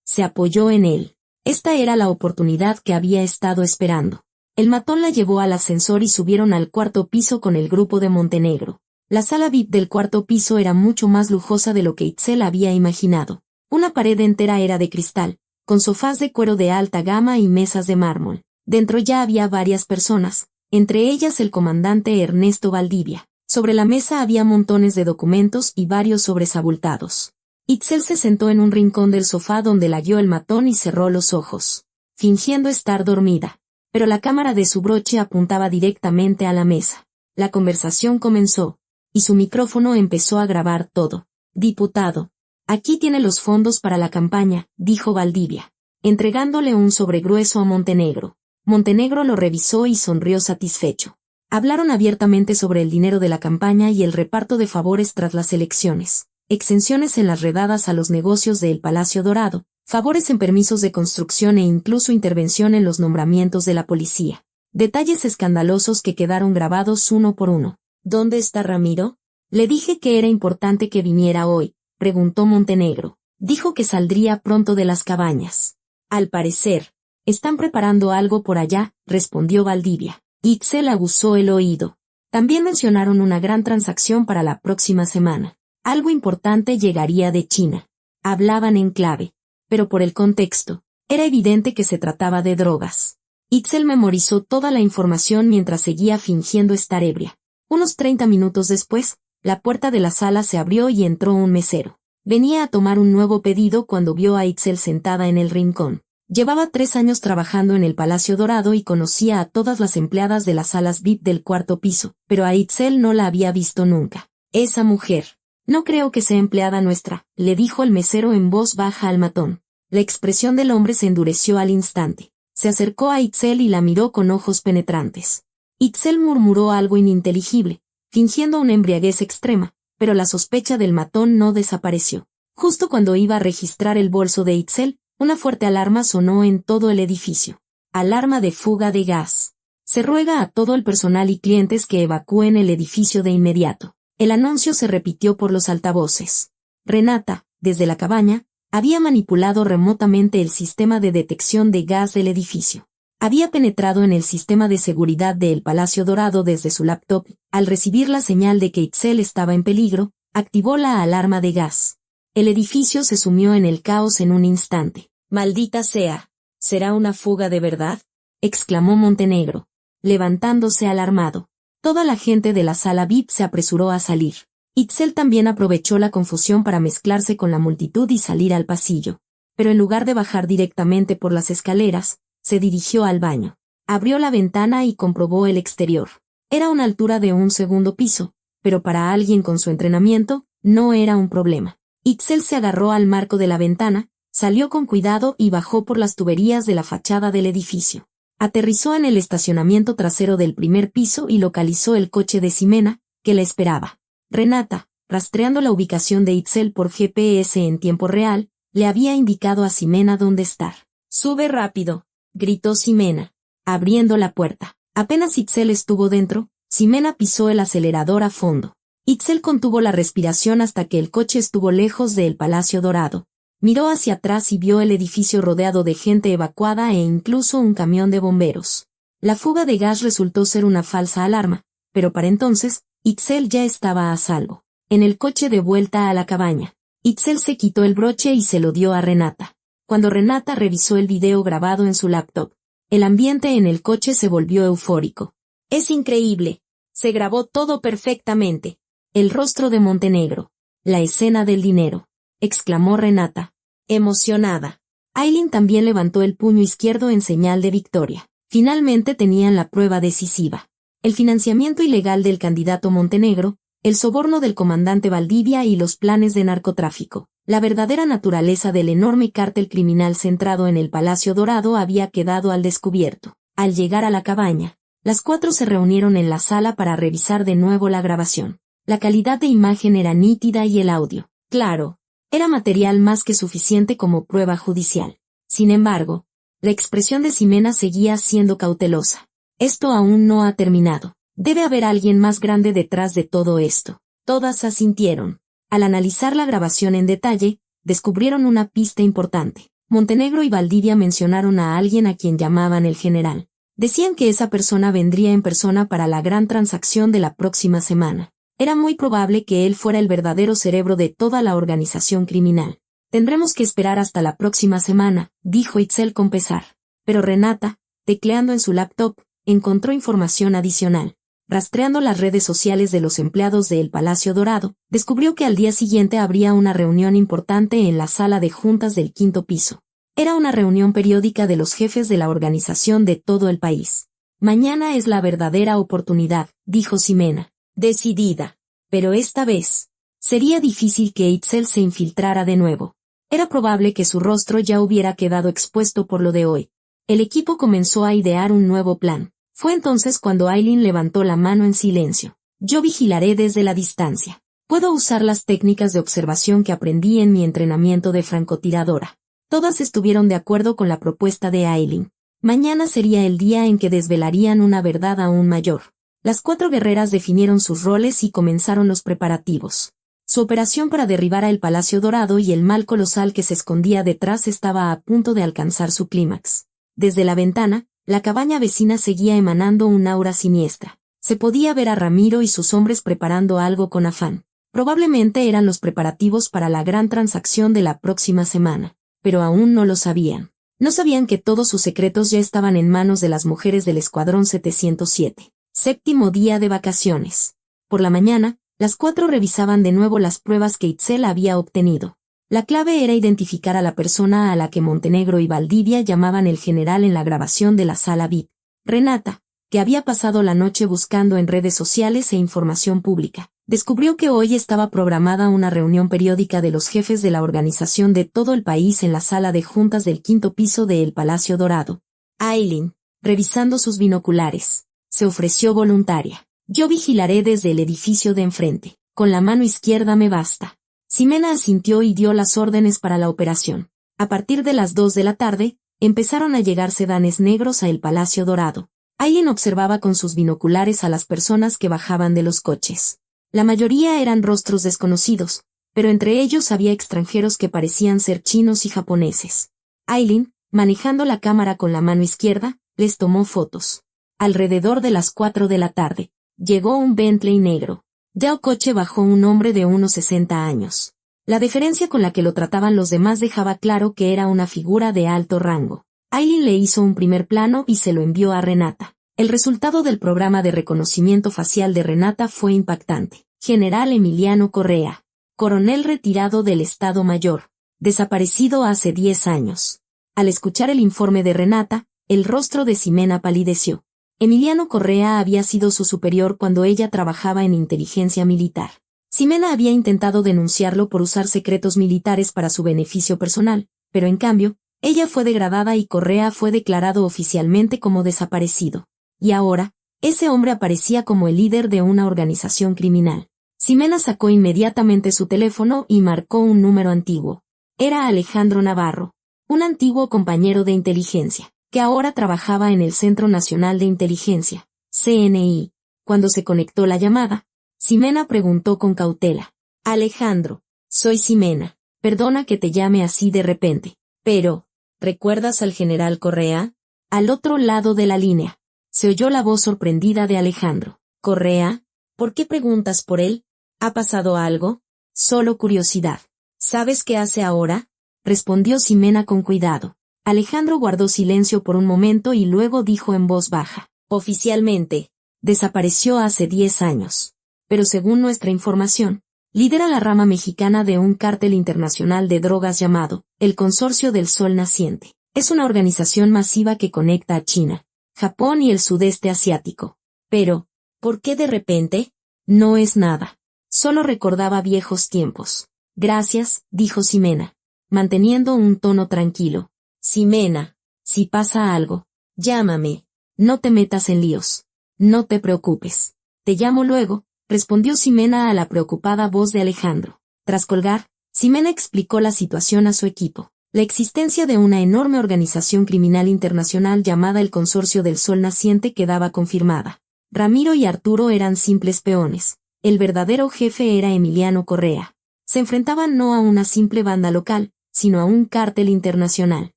se apoyó en él. Esta era la oportunidad que había estado esperando. El matón la llevó al ascensor y subieron al cuarto piso con el grupo de Montenegro. La sala VIP del cuarto piso era mucho más lujosa de lo que Itzel había imaginado. Una pared entera era de cristal, con sofás de cuero de alta gama y mesas de mármol. Dentro ya había varias personas, entre ellas el comandante Ernesto Valdivia. Sobre la mesa había montones de documentos y varios sobres abultados. Itzel se sentó en un rincón del sofá donde la guió el matón y cerró los ojos, fingiendo estar dormida. Pero la cámara de su broche apuntaba directamente a la mesa. La conversación comenzó, y su micrófono empezó a grabar todo. Diputado, aquí tiene los fondos para la campaña, dijo Valdivia, entregándole un sobre grueso a Montenegro. Montenegro lo revisó y sonrió satisfecho. Hablaron abiertamente sobre el dinero de la campaña y el reparto de favores tras las elecciones, exenciones en las redadas a los negocios del Palacio Dorado, favores en permisos de construcción e incluso intervención en los nombramientos de la policía. Detalles escandalosos que quedaron grabados uno por uno. ¿Dónde está Ramiro? Le dije que era importante que viniera hoy, preguntó Montenegro. Dijo que saldría pronto de las cabañas. Al parecer, están preparando algo por allá, respondió Valdivia. Itzel aguzó el oído. También mencionaron una gran transacción para la próxima semana. Algo importante llegaría de China. Hablaban en clave, pero por el contexto, era evidente que se trataba de drogas. Itzel memorizó toda la información mientras seguía fingiendo estar ebria. Unos 30 minutos después, la puerta de la sala se abrió y entró un mesero. Venía a tomar un nuevo pedido cuando vio a Itzel sentada en el rincón. Llevaba 3 años trabajando en el Palacio Dorado y conocía a todas las empleadas de las salas VIP del cuarto piso, pero a Itzel no la había visto nunca. Esa mujer. No creo que sea empleada nuestra, le dijo el mesero en voz baja al matón. La expresión del hombre se endureció al instante. Se acercó a Itzel y la miró con ojos penetrantes. Itzel murmuró algo ininteligible, fingiendo una embriaguez extrema, pero la sospecha del matón no desapareció. Justo cuando iba a registrar el bolso de Itzel, una fuerte alarma sonó en todo el edificio. Alarma de fuga de gas. Se ruega a todo el personal y clientes que evacúen el edificio de inmediato. El anuncio se repitió por los altavoces. Renata, desde la cabaña, había manipulado remotamente el sistema de detección de gas del edificio. Había penetrado en el sistema de seguridad del Palacio Dorado desde su laptop. Al recibir la señal de que Itzel estaba en peligro, activó la alarma de gas. El edificio se sumió en el caos en un instante. «Maldita sea. ¿Será una fuga de verdad?», exclamó Montenegro, levantándose alarmado. Toda la gente de la sala VIP se apresuró a salir. Itzel también aprovechó la confusión para mezclarse con la multitud y salir al pasillo. Pero en lugar de bajar directamente por las escaleras, se dirigió al baño. Abrió la ventana y comprobó el exterior. Era una altura de un segundo piso, pero para alguien con su entrenamiento, no era un problema. Itzel se agarró al marco de la ventana, salió con cuidado y bajó por las tuberías de la fachada del edificio. Aterrizó en el estacionamiento trasero del primer piso y localizó el coche de Ximena, que la esperaba. Renata, rastreando la ubicación de Itzel por GPS en tiempo real, le había indicado a Ximena dónde estar. «Sube rápido», gritó Ximena, abriendo la puerta. Apenas Itzel estuvo dentro, Ximena pisó el acelerador a fondo. Itzel contuvo la respiración hasta que el coche estuvo lejos del Palacio Dorado. Miró hacia atrás y vio el edificio rodeado de gente evacuada e incluso un camión de bomberos. La fuga de gas resultó ser una falsa alarma, pero para entonces, Itzel ya estaba a salvo. En el coche de vuelta a la cabaña, Itzel se quitó el broche y se lo dio a Renata. Cuando Renata revisó el video grabado en su laptop, el ambiente en el coche se volvió eufórico. «Es increíble. Se grabó todo perfectamente». «El rostro de Montenegro. La escena del dinero», exclamó Renata, emocionada. Aileen también levantó el puño izquierdo en señal de victoria. Finalmente tenían la prueba decisiva. El financiamiento ilegal del candidato Montenegro, el soborno del comandante Valdivia y los planes de narcotráfico. La verdadera naturaleza del enorme cártel criminal centrado en el Palacio Dorado había quedado al descubierto. Al llegar a la cabaña, las 4 se reunieron en la sala para revisar de nuevo la grabación. La calidad de imagen era nítida y el audio, claro, era material más que suficiente como prueba judicial. Sin embargo, la expresión de Ximena seguía siendo cautelosa. «Esto aún no ha terminado», Debe haber alguien más grande detrás de todo esto. Todas asintieron. Al analizar la grabación en detalle, descubrieron una pista importante. Montenegro y Valdivia mencionaron a alguien a quien llamaban el general. Decían que esa persona vendría en persona para la gran transacción de la próxima semana. Era muy probable que él fuera el verdadero cerebro de toda la organización criminal. Tendremos que esperar hasta la próxima semana, dijo Itzel con pesar. Pero Renata, tecleando en su laptop, encontró información adicional. Rastreando las redes sociales de los empleados de El Palacio Dorado, descubrió que al día siguiente habría una reunión importante en la sala de juntas del 5º piso. Era una reunión periódica de los jefes de la organización de todo el país. Mañana es la verdadera oportunidad, dijo Ximena, decidida. Pero esta vez, sería difícil que Itzel se infiltrara de nuevo. Era probable que su rostro ya hubiera quedado expuesto por lo de hoy. El equipo comenzó a idear un nuevo plan. Fue entonces cuando Aileen levantó la mano en silencio. Yo vigilaré desde la distancia. Puedo usar las técnicas de observación que aprendí en mi entrenamiento de francotiradora. Todas estuvieron de acuerdo con la propuesta de Aileen. Mañana sería el día en que desvelarían una verdad aún mayor. Las 4 guerreras definieron sus roles y comenzaron los preparativos. Su operación para derribar a El Palacio Dorado y el mal colosal que se escondía detrás estaba a punto de alcanzar su clímax. Desde la ventana, la cabaña vecina seguía emanando un aura siniestra. Se podía ver a Ramiro y sus hombres preparando algo con afán. Probablemente eran los preparativos para la gran transacción de la próxima semana, pero aún no lo sabían. No sabían que todos sus secretos ya estaban en manos de las mujeres del Escuadrón 707. 7º día de vacaciones. Por la mañana, las 4 revisaban de nuevo las pruebas que Itzel había obtenido. La clave era identificar a la persona a la que Montenegro y Valdivia llamaban el general en la grabación de la sala VIP. Renata, que había pasado la noche buscando en redes sociales e información pública, descubrió que hoy estaba programada una reunión periódica de los jefes de la organización de todo el país en la sala de juntas del 5º piso de El Palacio Dorado. Aileen, revisando sus binoculares, se ofreció voluntaria. Yo vigilaré desde el edificio de enfrente. Con la mano izquierda me basta. Ximena asintió y dio las órdenes para la operación. A partir de las 2 de la tarde, empezaron a llegar sedanes negros a El Palacio Dorado. Aileen observaba con sus binoculares a las personas que bajaban de los coches. La mayoría eran rostros desconocidos, pero entre ellos había extranjeros que parecían ser chinos y japoneses. Aileen, manejando la cámara con la mano izquierda, les tomó fotos. Alrededor de las 4 de la tarde, llegó un Bentley negro. Del coche bajó un hombre de unos 60 años. La deferencia con la que lo trataban los demás dejaba claro que era una figura de alto rango. Aileen le hizo un primer plano y se lo envió a Renata. El resultado del programa de reconocimiento facial de Renata fue impactante. General Emiliano Correa. Coronel retirado del Estado Mayor. Desaparecido hace 10 años. Al escuchar el informe de Renata, el rostro de Ximena palideció. Emiliano Correa había sido su superior cuando ella trabajaba en inteligencia militar. Ximena había intentado denunciarlo por usar secretos militares para su beneficio personal, pero en cambio, ella fue degradada y Correa fue declarado oficialmente como desaparecido. Y ahora, ese hombre aparecía como el líder de una organización criminal. Ximena sacó inmediatamente su teléfono y marcó un número antiguo. Era Alejandro Navarro, un antiguo compañero de inteligencia, que ahora trabajaba en el Centro Nacional de Inteligencia, CNI. Cuando se conectó la llamada, Ximena preguntó con cautela. Alejandro, soy Ximena, perdona que te llame así de repente, pero, ¿recuerdas al general Correa? Al otro lado de la línea, se oyó la voz sorprendida de Alejandro. ¿Correa? ¿Por qué preguntas por él? ¿Ha pasado algo? Solo curiosidad. ¿Sabes qué hace ahora? Respondió Ximena con cuidado. Alejandro guardó silencio por un momento y luego dijo en voz baja. Oficialmente, desapareció hace 10 años. Pero según nuestra información, lidera la rama mexicana de un cártel internacional de drogas llamado el Consorcio del Sol Naciente. Es una organización masiva que conecta a China, Japón y el sudeste asiático. Pero, ¿por qué de repente? No es nada. Solo recordaba viejos tiempos. Gracias, dijo Ximena, manteniendo un tono tranquilo. Ximena, si pasa algo, llámame. No te metas en líos. No te preocupes. Te llamo luego, respondió Ximena a la preocupada voz de Alejandro. Tras colgar, Ximena explicó la situación a su equipo. La existencia de una enorme organización criminal internacional llamada el Consorcio del Sol Naciente quedaba confirmada. Ramiro y Arturo eran simples peones. El verdadero jefe era Emiliano Correa. Se enfrentaban no a una simple banda local, sino a un cártel internacional.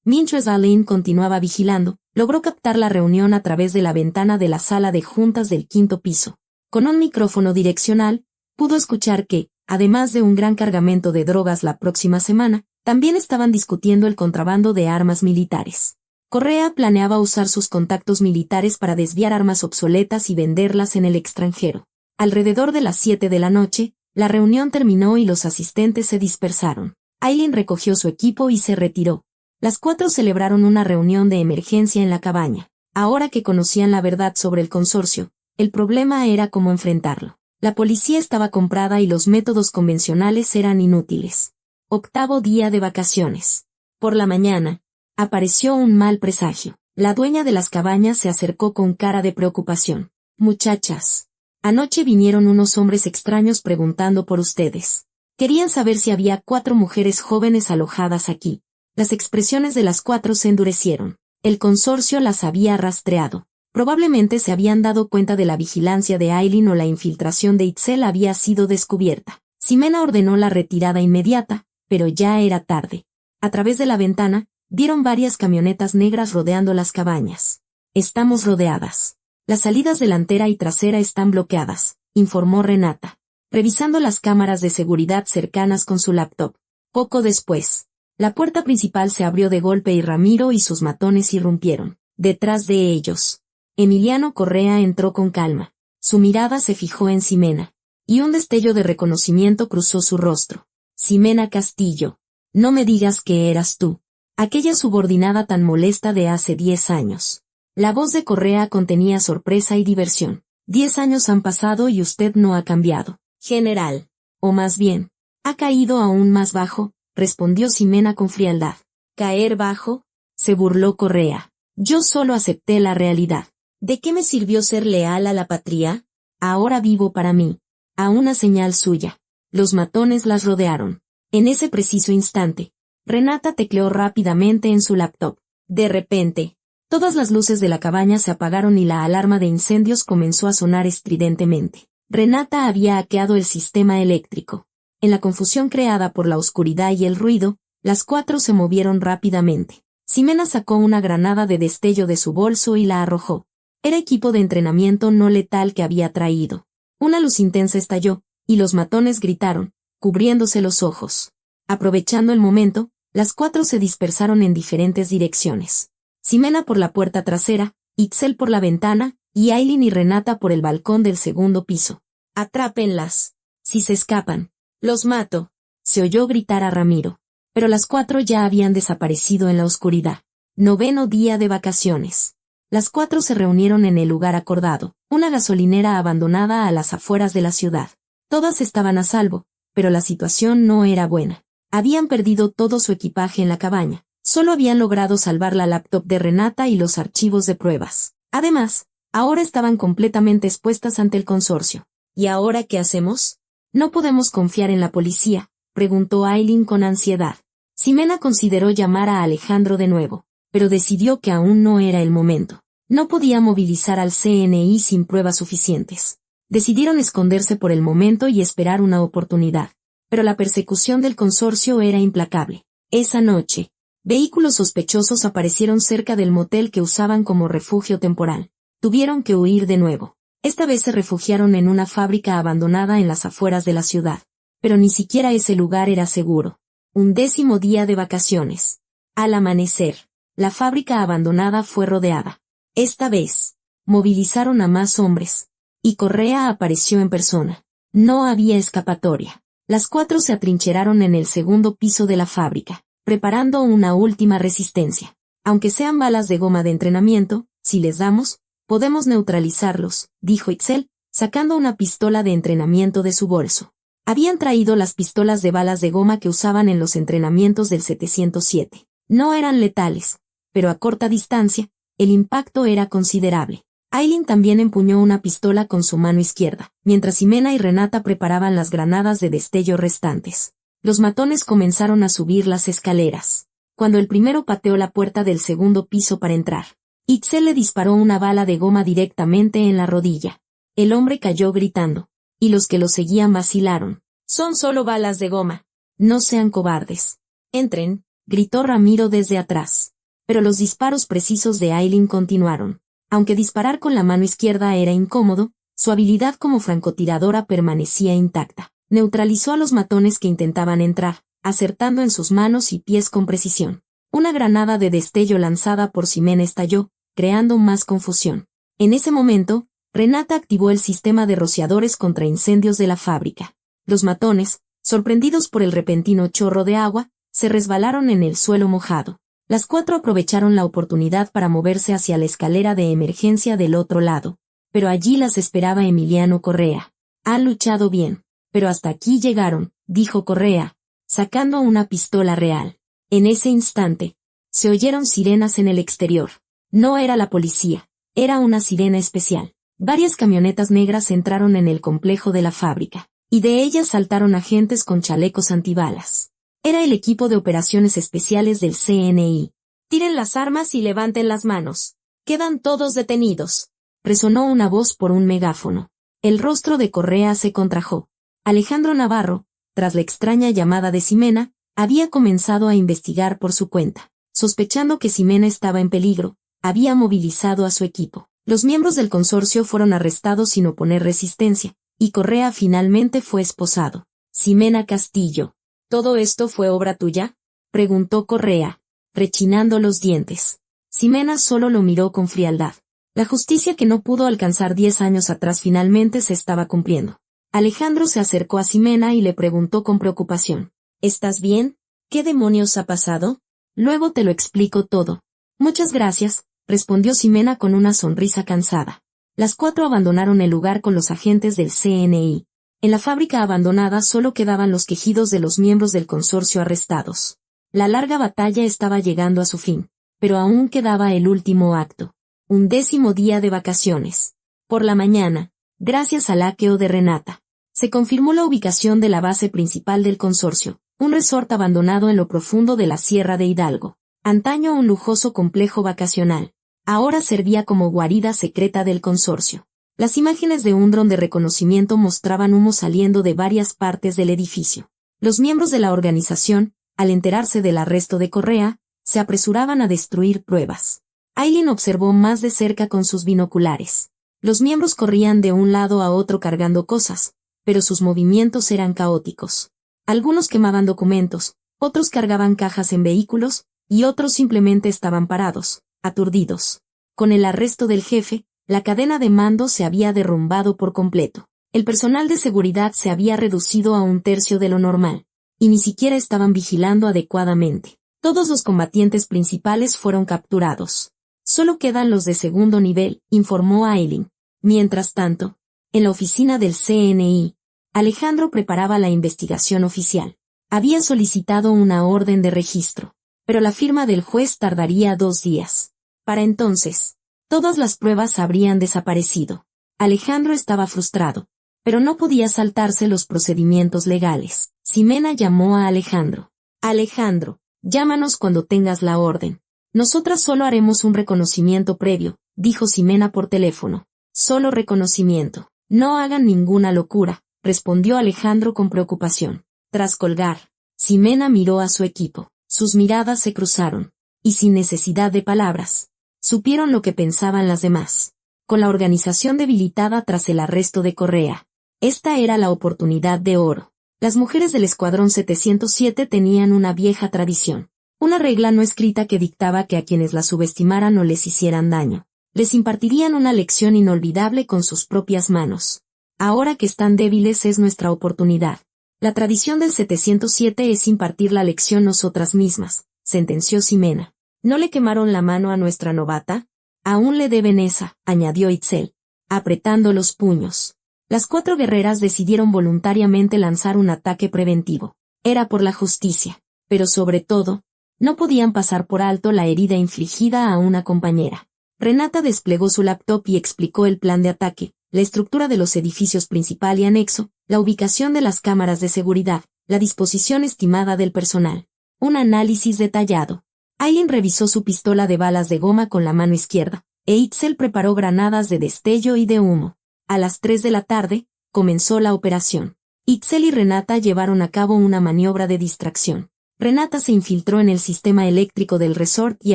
Mientras Aileen continuaba vigilando, logró captar la reunión a través de la ventana de la sala de juntas del 5º piso. Con un micrófono direccional, pudo escuchar que, además de un gran cargamento de drogas la próxima semana, también estaban discutiendo el contrabando de armas militares. Correa planeaba usar sus contactos militares para desviar armas obsoletas y venderlas en el extranjero. Alrededor de las 7 de la noche, la reunión terminó y los asistentes se dispersaron. Aileen recogió su equipo y se retiró. Las 4 celebraron una reunión de emergencia en la cabaña. Ahora que conocían la verdad sobre el consorcio, el problema era cómo enfrentarlo. La policía estaba comprada y los métodos convencionales eran inútiles. 8º día de vacaciones. Por la mañana, apareció un mal presagio. La dueña de las cabañas se acercó con cara de preocupación. Muchachas, anoche vinieron unos hombres extraños preguntando por ustedes. Querían saber si había 4 mujeres jóvenes alojadas aquí. Las expresiones de las 4 se endurecieron. El consorcio las había rastreado. Probablemente se habían dado cuenta de la vigilancia de Aileen o la infiltración de Itzel había sido descubierta. Ximena ordenó la retirada inmediata, pero ya era tarde. A través de la ventana, vieron varias camionetas negras rodeando las cabañas. Estamos rodeadas. Las salidas delantera y trasera están bloqueadas, informó Renata, revisando las cámaras de seguridad cercanas con su laptop. Poco después, la puerta principal se abrió de golpe y Ramiro y sus matones irrumpieron. Detrás de ellos, Emiliano Correa entró con calma. Su mirada se fijó en Ximena, y un destello de reconocimiento cruzó su rostro. Ximena Castillo, no me digas que eras tú. Aquella subordinada tan molesta de hace 10 años. La voz de Correa contenía sorpresa y diversión. 10 años han pasado y usted no ha cambiado, general. O más bien, ha caído aún más bajo, respondió Ximena con frialdad. ¿Caer bajo? Se burló Correa. Yo solo acepté la realidad. ¿De qué me sirvió ser leal a la patria? Ahora vivo para mí. A una señal suya. Los matones las rodearon. En ese preciso instante, Renata tecleó rápidamente en su laptop. De repente, todas las luces de la cabaña se apagaron y la alarma de incendios comenzó a sonar estridentemente. Renata había hackeado el sistema eléctrico. En la confusión creada por la oscuridad y el ruido, las 4 se movieron rápidamente. Ximena sacó una granada de destello de su bolso y la arrojó. Era equipo de entrenamiento no letal que había traído. Una luz intensa estalló, y los matones gritaron, cubriéndose los ojos. Aprovechando el momento, las 4 se dispersaron en diferentes direcciones. Ximena por la puerta trasera, Itzel por la ventana, y Aileen y Renata por el balcón del 2º piso. «Atrápenlas. Si se escapan, los mato», se oyó gritar a Ramiro. Pero las 4 ya habían desaparecido en la oscuridad. 9º día de vacaciones. Las 4 se reunieron en el lugar acordado, una gasolinera abandonada a las afueras de la ciudad. Todas estaban a salvo, pero la situación no era buena. Habían perdido todo su equipaje en la cabaña. Solo habían logrado salvar la laptop de Renata y los archivos de pruebas. Además, ahora estaban completamente expuestas ante el consorcio. ¿Y ahora qué hacemos? No podemos confiar en la policía, preguntó Aileen con ansiedad. Ximena consideró llamar a Alejandro de nuevo, pero decidió que aún no era el momento. No podía movilizar al CNI sin pruebas suficientes. Decidieron esconderse por el momento y esperar una oportunidad. Pero la persecución del consorcio era implacable. Esa noche, vehículos sospechosos aparecieron cerca del motel que usaban como refugio temporal. Tuvieron que huir de nuevo. Esta vez se refugiaron en una fábrica abandonada en las afueras de la ciudad. Pero ni siquiera ese lugar era seguro. 11º día de vacaciones. Al amanecer, la fábrica abandonada fue rodeada. Esta vez, movilizaron a más hombres, y Correa apareció en persona. No había escapatoria. Las 4 se atrincheraron en el 2º piso de la fábrica, preparando una última resistencia. Aunque sean balas de goma de entrenamiento, si les damos, podemos neutralizarlos, dijo Itzel, sacando una pistola de entrenamiento de su bolso. Habían traído las pistolas de balas de goma que usaban en los entrenamientos del 707. No eran letales, pero a corta distancia, el impacto era considerable. Aileen también empuñó una pistola con su mano izquierda, mientras Ximena y Renata preparaban las granadas de destello restantes. Los matones comenzaron a subir las escaleras. Cuando el primero pateó la puerta del 2º piso para entrar, Itzel le disparó una bala de goma directamente en la rodilla. El hombre cayó gritando, y los que lo seguían vacilaron. Son solo balas de goma. No sean cobardes. Entren, gritó Ramiro desde atrás. Pero los disparos precisos de Aileen continuaron. Aunque disparar con la mano izquierda era incómodo, su habilidad como francotiradora permanecía intacta. Neutralizó a los matones que intentaban entrar, acertando en sus manos y pies con precisión. Una granada de destello lanzada por Ximena estalló, creando más confusión. En ese momento, Renata activó el sistema de rociadores contra incendios de la fábrica. Los matones, sorprendidos por el repentino chorro de agua, se resbalaron en el suelo mojado. Las 4 aprovecharon la oportunidad para moverse hacia la escalera de emergencia del otro lado. Pero allí las esperaba Emiliano Correa. Han luchado bien. Pero hasta aquí llegaron, dijo Correa, sacando una pistola real. En ese instante, se oyeron sirenas en el exterior. No era la policía, era una sirena especial. Varias camionetas negras entraron en el complejo de la fábrica, y de ellas saltaron agentes con chalecos antibalas. Era el equipo de operaciones especiales del CNI. Tiren las armas y levanten las manos. Quedan todos detenidos. Resonó una voz por un megáfono. El rostro de Correa se contrajo. Alejandro Navarro, tras la extraña llamada de Ximena, había comenzado a investigar por su cuenta. Sospechando que Ximena estaba en peligro, había movilizado a su equipo. Los miembros del consorcio fueron arrestados sin oponer resistencia, y Correa finalmente fue esposado. Ximena Castillo. ¿Todo esto fue obra tuya?, preguntó Correa, rechinando los dientes. Ximena solo lo miró con frialdad. La justicia que no pudo alcanzar 10 años atrás finalmente se estaba cumpliendo. Alejandro se acercó a Ximena y le preguntó con preocupación. ¿Estás bien? ¿Qué demonios ha pasado? Luego te lo explico todo. Muchas gracias, respondió Ximena con una sonrisa cansada. Las 4 abandonaron el lugar con los agentes del CNI. En la fábrica abandonada solo quedaban los quejidos de los miembros del consorcio arrestados. La larga batalla estaba llegando a su fin, pero aún quedaba el último acto. Un 10º día de vacaciones. Por la mañana, gracias al hackeo de Renata, se confirmó la ubicación de la base principal del consorcio, un resort abandonado en lo profundo de la Sierra de Hidalgo. Antaño un lujoso complejo vacacional, ahora servía como guarida secreta del consorcio. Las imágenes de un dron de reconocimiento mostraban humo saliendo de varias partes del edificio. Los miembros de la organización, al enterarse del arresto de Correa, se apresuraban a destruir pruebas. Aileen observó más de cerca con sus binoculares. Los miembros corrían de un lado a otro cargando cosas, pero sus movimientos eran caóticos. Algunos quemaban documentos, otros cargaban cajas en vehículos, y otros simplemente estaban parados, aturdidos. Con el arresto del jefe, la cadena de mando se había derrumbado por completo. El personal de seguridad se había reducido a 1/3 de lo normal, y ni siquiera estaban vigilando adecuadamente. Todos los combatientes principales fueron capturados. Solo quedan los de segundo nivel, informó Aileen. Mientras tanto, en la oficina del CNI, Alejandro preparaba la investigación oficial. Había solicitado una orden de registro, pero la firma del juez tardaría 2 días. Para entonces, todas las pruebas habrían desaparecido. Alejandro estaba frustrado, pero no podía saltarse los procedimientos legales. Ximena llamó a Alejandro. Alejandro, llámanos cuando tengas la orden. Nosotras solo haremos un reconocimiento previo, dijo Ximena por teléfono. Solo reconocimiento. No hagan ninguna locura, respondió Alejandro con preocupación. Tras colgar, Ximena miró a su equipo. Sus miradas se cruzaron, y sin necesidad de palabras, supieron lo que pensaban las demás. Con la organización debilitada tras el arresto de Correa, esta era la oportunidad de oro. Las mujeres del Escuadrón 707 tenían una vieja tradición. Una regla no escrita que dictaba que a quienes las subestimaran o les hicieran daño, les impartirían una lección inolvidable con sus propias manos. Ahora que están débiles es nuestra oportunidad. La tradición del 707 es impartir la lección nosotras mismas, sentenció Ximena. ¿No le quemaron la mano a nuestra novata? Aún le deben esa, añadió Itzel, apretando los puños. Las 4 guerreras decidieron voluntariamente lanzar un ataque preventivo. Era por la justicia, pero sobre todo, no podían pasar por alto la herida infligida a una compañera. Renata desplegó su laptop y explicó el plan de ataque, la estructura de los edificios principal y anexo, la ubicación de las cámaras de seguridad, la disposición estimada del personal. Un análisis detallado. Aileen revisó su pistola de balas de goma con la mano izquierda, e Itzel preparó granadas de destello y de humo. A las 3 de la tarde, comenzó la operación. Itzel y Renata llevaron a cabo una maniobra de distracción. Renata se infiltró en el sistema eléctrico del resort y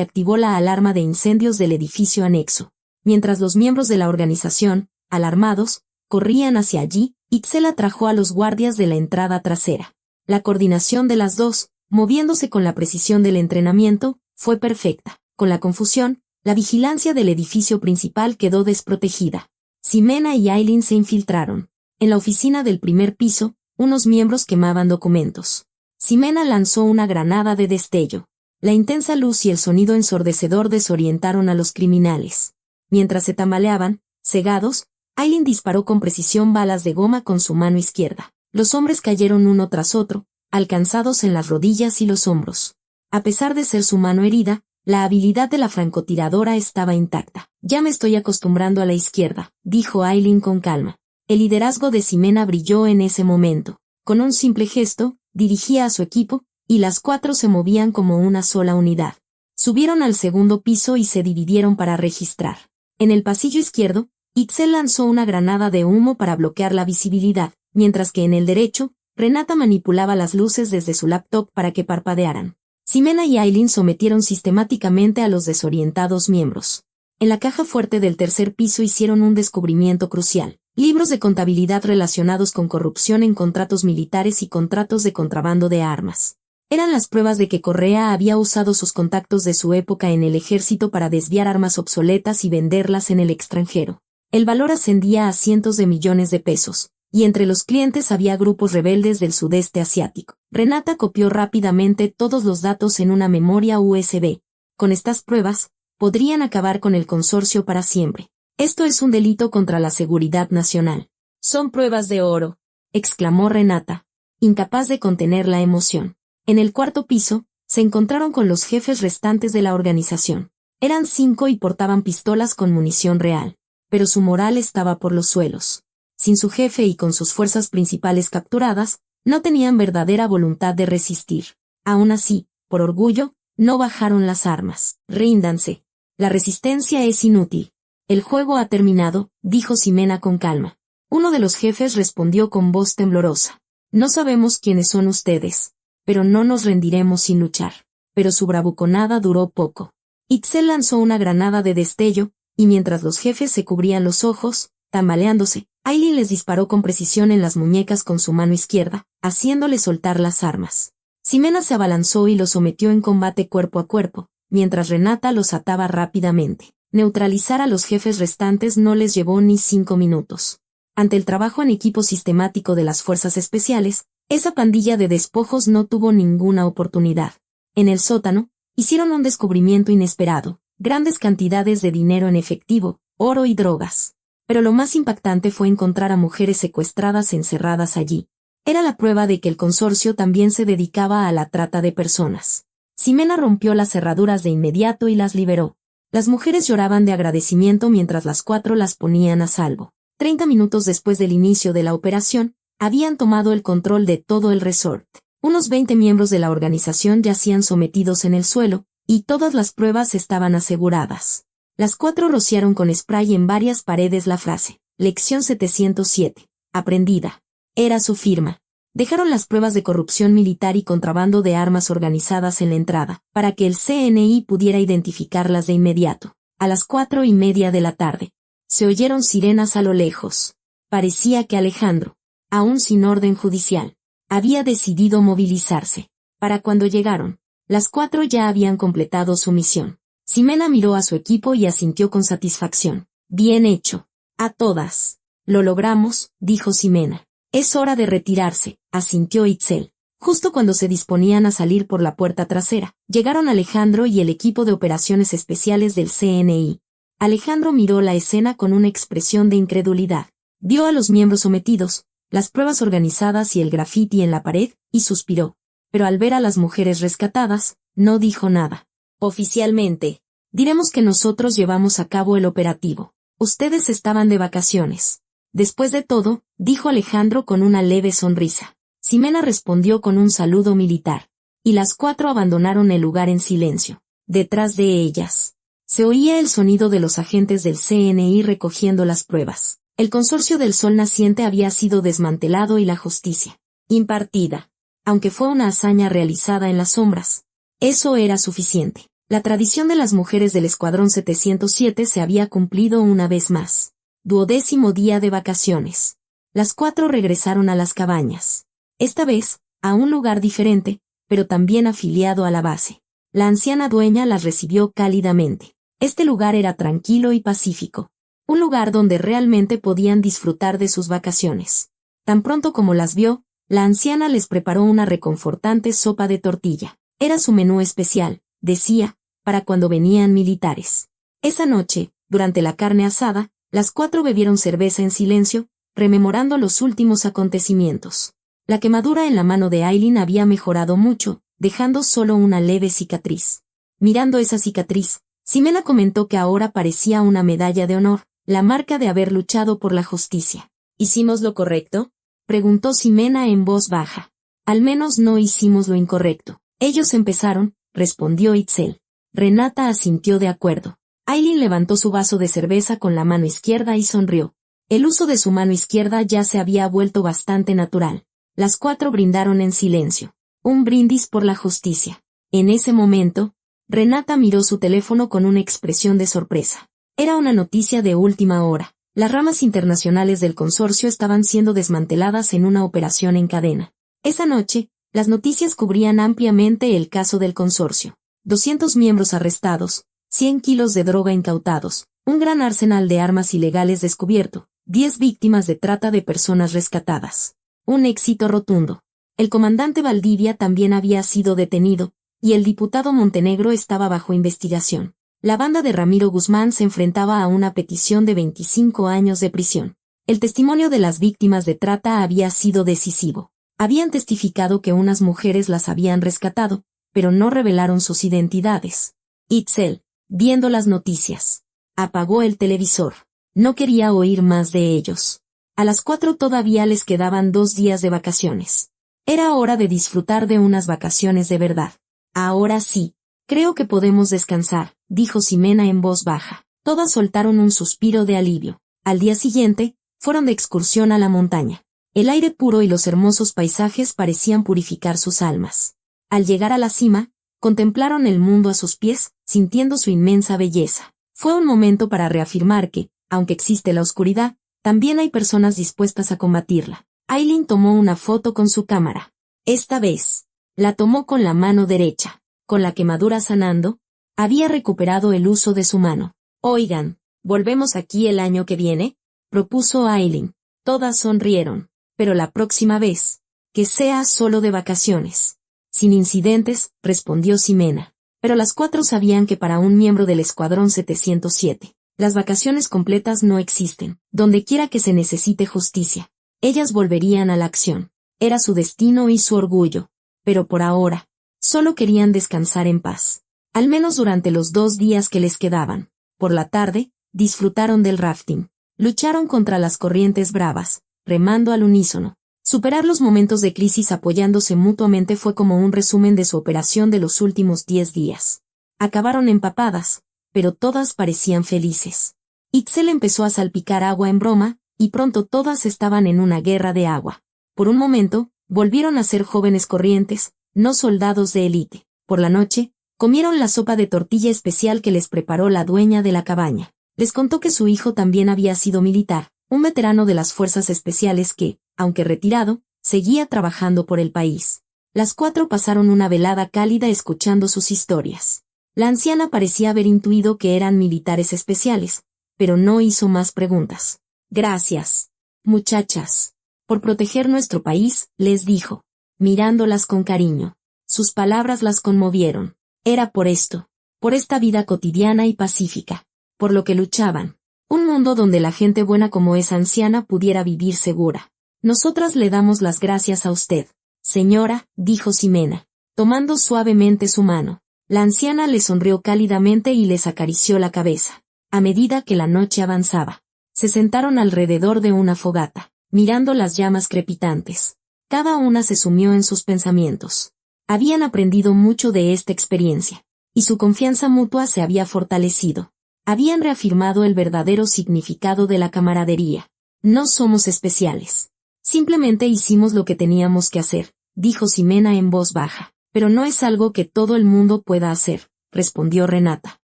activó la alarma de incendios del edificio anexo. Mientras los miembros de la organización, alarmados, corrían hacia allí, Itzel atrajo a los guardias de la entrada trasera. La coordinación de las dos, moviéndose con la precisión del entrenamiento, fue perfecta. Con la confusión, la vigilancia del edificio principal quedó desprotegida. Ximena y Aileen se infiltraron. En la oficina del primer piso, unos miembros quemaban documentos. Ximena lanzó una granada de destello. La intensa luz y el sonido ensordecedor desorientaron a los criminales. Mientras se tambaleaban, cegados, Aileen disparó con precisión balas de goma con su mano izquierda. Los hombres cayeron uno tras otro, alcanzados en las rodillas y los hombros. A pesar de ser su mano herida, la habilidad de la francotiradora estaba intacta. Ya me estoy acostumbrando a la izquierda, dijo Aileen con calma. El liderazgo de Ximena brilló en ese momento. Con un simple gesto, dirigía a su equipo, y las 4 se movían como una sola unidad. Subieron al segundo piso y se dividieron para registrar. En el pasillo izquierdo, Itzel lanzó una granada de humo para bloquear la visibilidad, mientras que en el derecho, Renata manipulaba las luces desde su laptop para que parpadearan. Ximena y Aileen sometieron sistemáticamente a los desorientados miembros. En la caja fuerte del tercer piso hicieron un descubrimiento crucial: libros de contabilidad relacionados con corrupción en contratos militares y contratos de contrabando de armas. Eran las pruebas de que Correa había usado sus contactos de su época en el ejército para desviar armas obsoletas y venderlas en el extranjero. El valor ascendía a cientos de millones de pesos, y entre los clientes había grupos rebeldes del sudeste asiático. Renata copió rápidamente todos los datos en una memoria USB. Con estas pruebas, podrían acabar con el consorcio para siempre. Esto es un delito contra la seguridad nacional. Son pruebas de oro, exclamó Renata, incapaz de contener la emoción. En el cuarto piso, se encontraron con los jefes restantes de la organización. Eran 5 y portaban pistolas con munición real, pero su moral estaba por los suelos. Sin su jefe y con sus fuerzas principales capturadas, no tenían verdadera voluntad de resistir. Aún así, por orgullo, no bajaron las armas. Ríndanse. La resistencia es inútil. El juego ha terminado, dijo Ximena con calma. Uno de los jefes respondió con voz temblorosa. No sabemos quiénes son ustedes, pero no nos rendiremos sin luchar. Pero su bravuconada duró poco. Itzel lanzó una granada de destello, y mientras los jefes se cubrían los ojos, tambaleándose, Aileen les disparó con precisión en las muñecas con su mano izquierda, haciéndoles soltar las armas. Ximena se abalanzó y los sometió en combate cuerpo a cuerpo, mientras Renata los ataba rápidamente. Neutralizar a los jefes restantes no les llevó ni 5 minutos. Ante el trabajo en equipo sistemático de las fuerzas especiales, esa pandilla de despojos no tuvo ninguna oportunidad. En el sótano, hicieron un descubrimiento inesperado: grandes cantidades de dinero en efectivo, oro y drogas. Pero lo más impactante fue encontrar a mujeres secuestradas encerradas allí. Era la prueba de que el consorcio también se dedicaba a la trata de personas. Ximena rompió las cerraduras de inmediato y las liberó. Las mujeres lloraban de agradecimiento mientras las 4 las ponían a salvo. 30 minutos después del inicio de la operación, habían tomado el control de todo el resort. Unos 20 miembros de la organización yacían sometidos en el suelo, y todas las pruebas estaban aseguradas. Las 4 rociaron con spray en varias paredes la frase: Lección 707. Aprendida. Era su firma. Dejaron las pruebas de corrupción militar y contrabando de armas organizadas en la entrada, para que el CNI pudiera identificarlas de inmediato. A las 4:30 de la tarde, se oyeron sirenas a lo lejos. Parecía que Alejandro, aún sin orden judicial, había decidido movilizarse. Para cuando llegaron, las 4 ya habían completado su misión. Ximena miró a su equipo y asintió con satisfacción. Bien hecho. A todas. Lo logramos, dijo Ximena. Es hora de retirarse, asintió Itzel. Justo cuando se disponían a salir por la puerta trasera, llegaron Alejandro y el equipo de operaciones especiales del CNI. Alejandro miró la escena con una expresión de incredulidad. Vio a los miembros sometidos, las pruebas organizadas y el grafiti en la pared, y suspiró. Pero al ver a las mujeres rescatadas, no dijo nada. Oficialmente, diremos que nosotros llevamos a cabo el operativo. Ustedes estaban de vacaciones. Después de todo, dijo Alejandro con una leve sonrisa. Ximena respondió con un saludo militar. Y las 4 abandonaron el lugar en silencio. Detrás de ellas se oía el sonido de los agentes del CNI recogiendo las pruebas. El consorcio del Sol Naciente había sido desmantelado y la justicia impartida, aunque fue una hazaña realizada en las sombras. Eso era suficiente. La tradición de las mujeres del Escuadrón 707 se había cumplido una vez más. 12º día de vacaciones. Las 4 regresaron a las cabañas. Esta vez, a un lugar diferente, pero también afiliado a la base. La anciana dueña las recibió cálidamente. Este lugar era tranquilo y pacífico. Un lugar donde realmente podían disfrutar de sus vacaciones. Tan pronto como las vio, la anciana les preparó una reconfortante sopa de tortilla. Era su menú especial, decía, para cuando venían militares. Esa noche, durante la carne asada, las 4 bebieron cerveza en silencio, rememorando los últimos acontecimientos. La quemadura en la mano de Aileen había mejorado mucho, dejando solo una leve cicatriz. Mirando esa cicatriz, Ximena comentó que ahora parecía una medalla de honor, la marca de haber luchado por la justicia. ¿Hicimos lo correcto?, preguntó Ximena en voz baja. Al menos no hicimos lo incorrecto. Ellos empezaron, respondió Itzel. Renata asintió de acuerdo. Aileen levantó su vaso de cerveza con la mano izquierda y sonrió. El uso de su mano izquierda ya se había vuelto bastante natural. Las 4 brindaron en silencio. Un brindis por la justicia. En ese momento, Renata miró su teléfono con una expresión de sorpresa. Era una noticia de última hora. Las ramas internacionales del consorcio estaban siendo desmanteladas en una operación en cadena. Esa noche, las noticias cubrían ampliamente el caso del consorcio. 200 miembros arrestados, 100 kilos de droga incautados, un gran arsenal de armas ilegales descubierto, 10 víctimas de trata de personas rescatadas. Un éxito rotundo. El comandante Valdivia también había sido detenido, y el diputado Montenegro estaba bajo investigación. La banda de Ramiro Guzmán se enfrentaba a una petición de 25 años de prisión. El testimonio de las víctimas de trata había sido decisivo. Habían testificado que unas mujeres las habían rescatado, pero no revelaron sus identidades. Itzel, viendo las noticias, apagó el televisor. No quería oír más de ellos. A las 4 todavía les quedaban 2 días de vacaciones. Era hora de disfrutar de unas vacaciones de verdad. Ahora sí, creo que podemos descansar, dijo Ximena en voz baja. Todas soltaron un suspiro de alivio. Al día siguiente, fueron de excursión a la montaña. El aire puro y los hermosos paisajes parecían purificar sus almas. Al llegar a la cima, contemplaron el mundo a sus pies, sintiendo su inmensa belleza. Fue un momento para reafirmar que, aunque existe la oscuridad, también hay personas dispuestas a combatirla. Aileen tomó una foto con su cámara. Esta vez, la tomó con la mano derecha. Con la quemadura sanando, había recuperado el uso de su mano. Oigan, ¿volvemos aquí el año que viene?, propuso Aileen. Todas sonrieron. Pero la próxima vez, que sea solo de vacaciones. Sin incidentes, respondió Ximena. Pero las 4 sabían que para un miembro del Escuadrón 707, las vacaciones completas no existen. Donde quiera que se necesite justicia, ellas volverían a la acción. Era su destino y su orgullo. Pero por ahora, solo querían descansar en paz. Al menos durante los 2 días que les quedaban. Por la tarde, disfrutaron del rafting. Lucharon contra las corrientes bravas, remando al unísono. Superar los momentos de crisis apoyándose mutuamente fue como un resumen de su operación de los últimos 10 días. Acabaron empapadas, pero todas parecían felices. Itzel empezó a salpicar agua en broma, y pronto todas estaban en una guerra de agua. Por un momento, volvieron a ser jóvenes corrientes, no soldados de élite. Por la noche, comieron la sopa de tortilla especial que les preparó la dueña de la cabaña. Les contó que su hijo también había sido militar, un veterano de las fuerzas especiales que, aunque retirado, seguía trabajando por el país. Las 4 pasaron una velada cálida escuchando sus historias. La anciana parecía haber intuido que eran militares especiales, pero no hizo más preguntas. Gracias, muchachas, por proteger nuestro país, les dijo, mirándolas con cariño. Sus palabras las conmovieron. Era por esto, por esta vida cotidiana y pacífica, por lo que luchaban. Un mundo donde la gente buena como esa anciana pudiera vivir segura. Nosotras le damos las gracias a usted, señora, dijo Ximena, tomando suavemente su mano. La anciana le sonrió cálidamente y les acarició la cabeza. A medida que la noche avanzaba, se sentaron alrededor de una fogata, mirando las llamas crepitantes. Cada una se sumió en sus pensamientos. Habían aprendido mucho de esta experiencia. y su confianza mutua se había fortalecido. Habían reafirmado el verdadero significado de la camaradería. No somos especiales. Simplemente hicimos lo que teníamos que hacer, dijo Ximena en voz baja. Pero no es algo que todo el mundo pueda hacer, respondió Renata.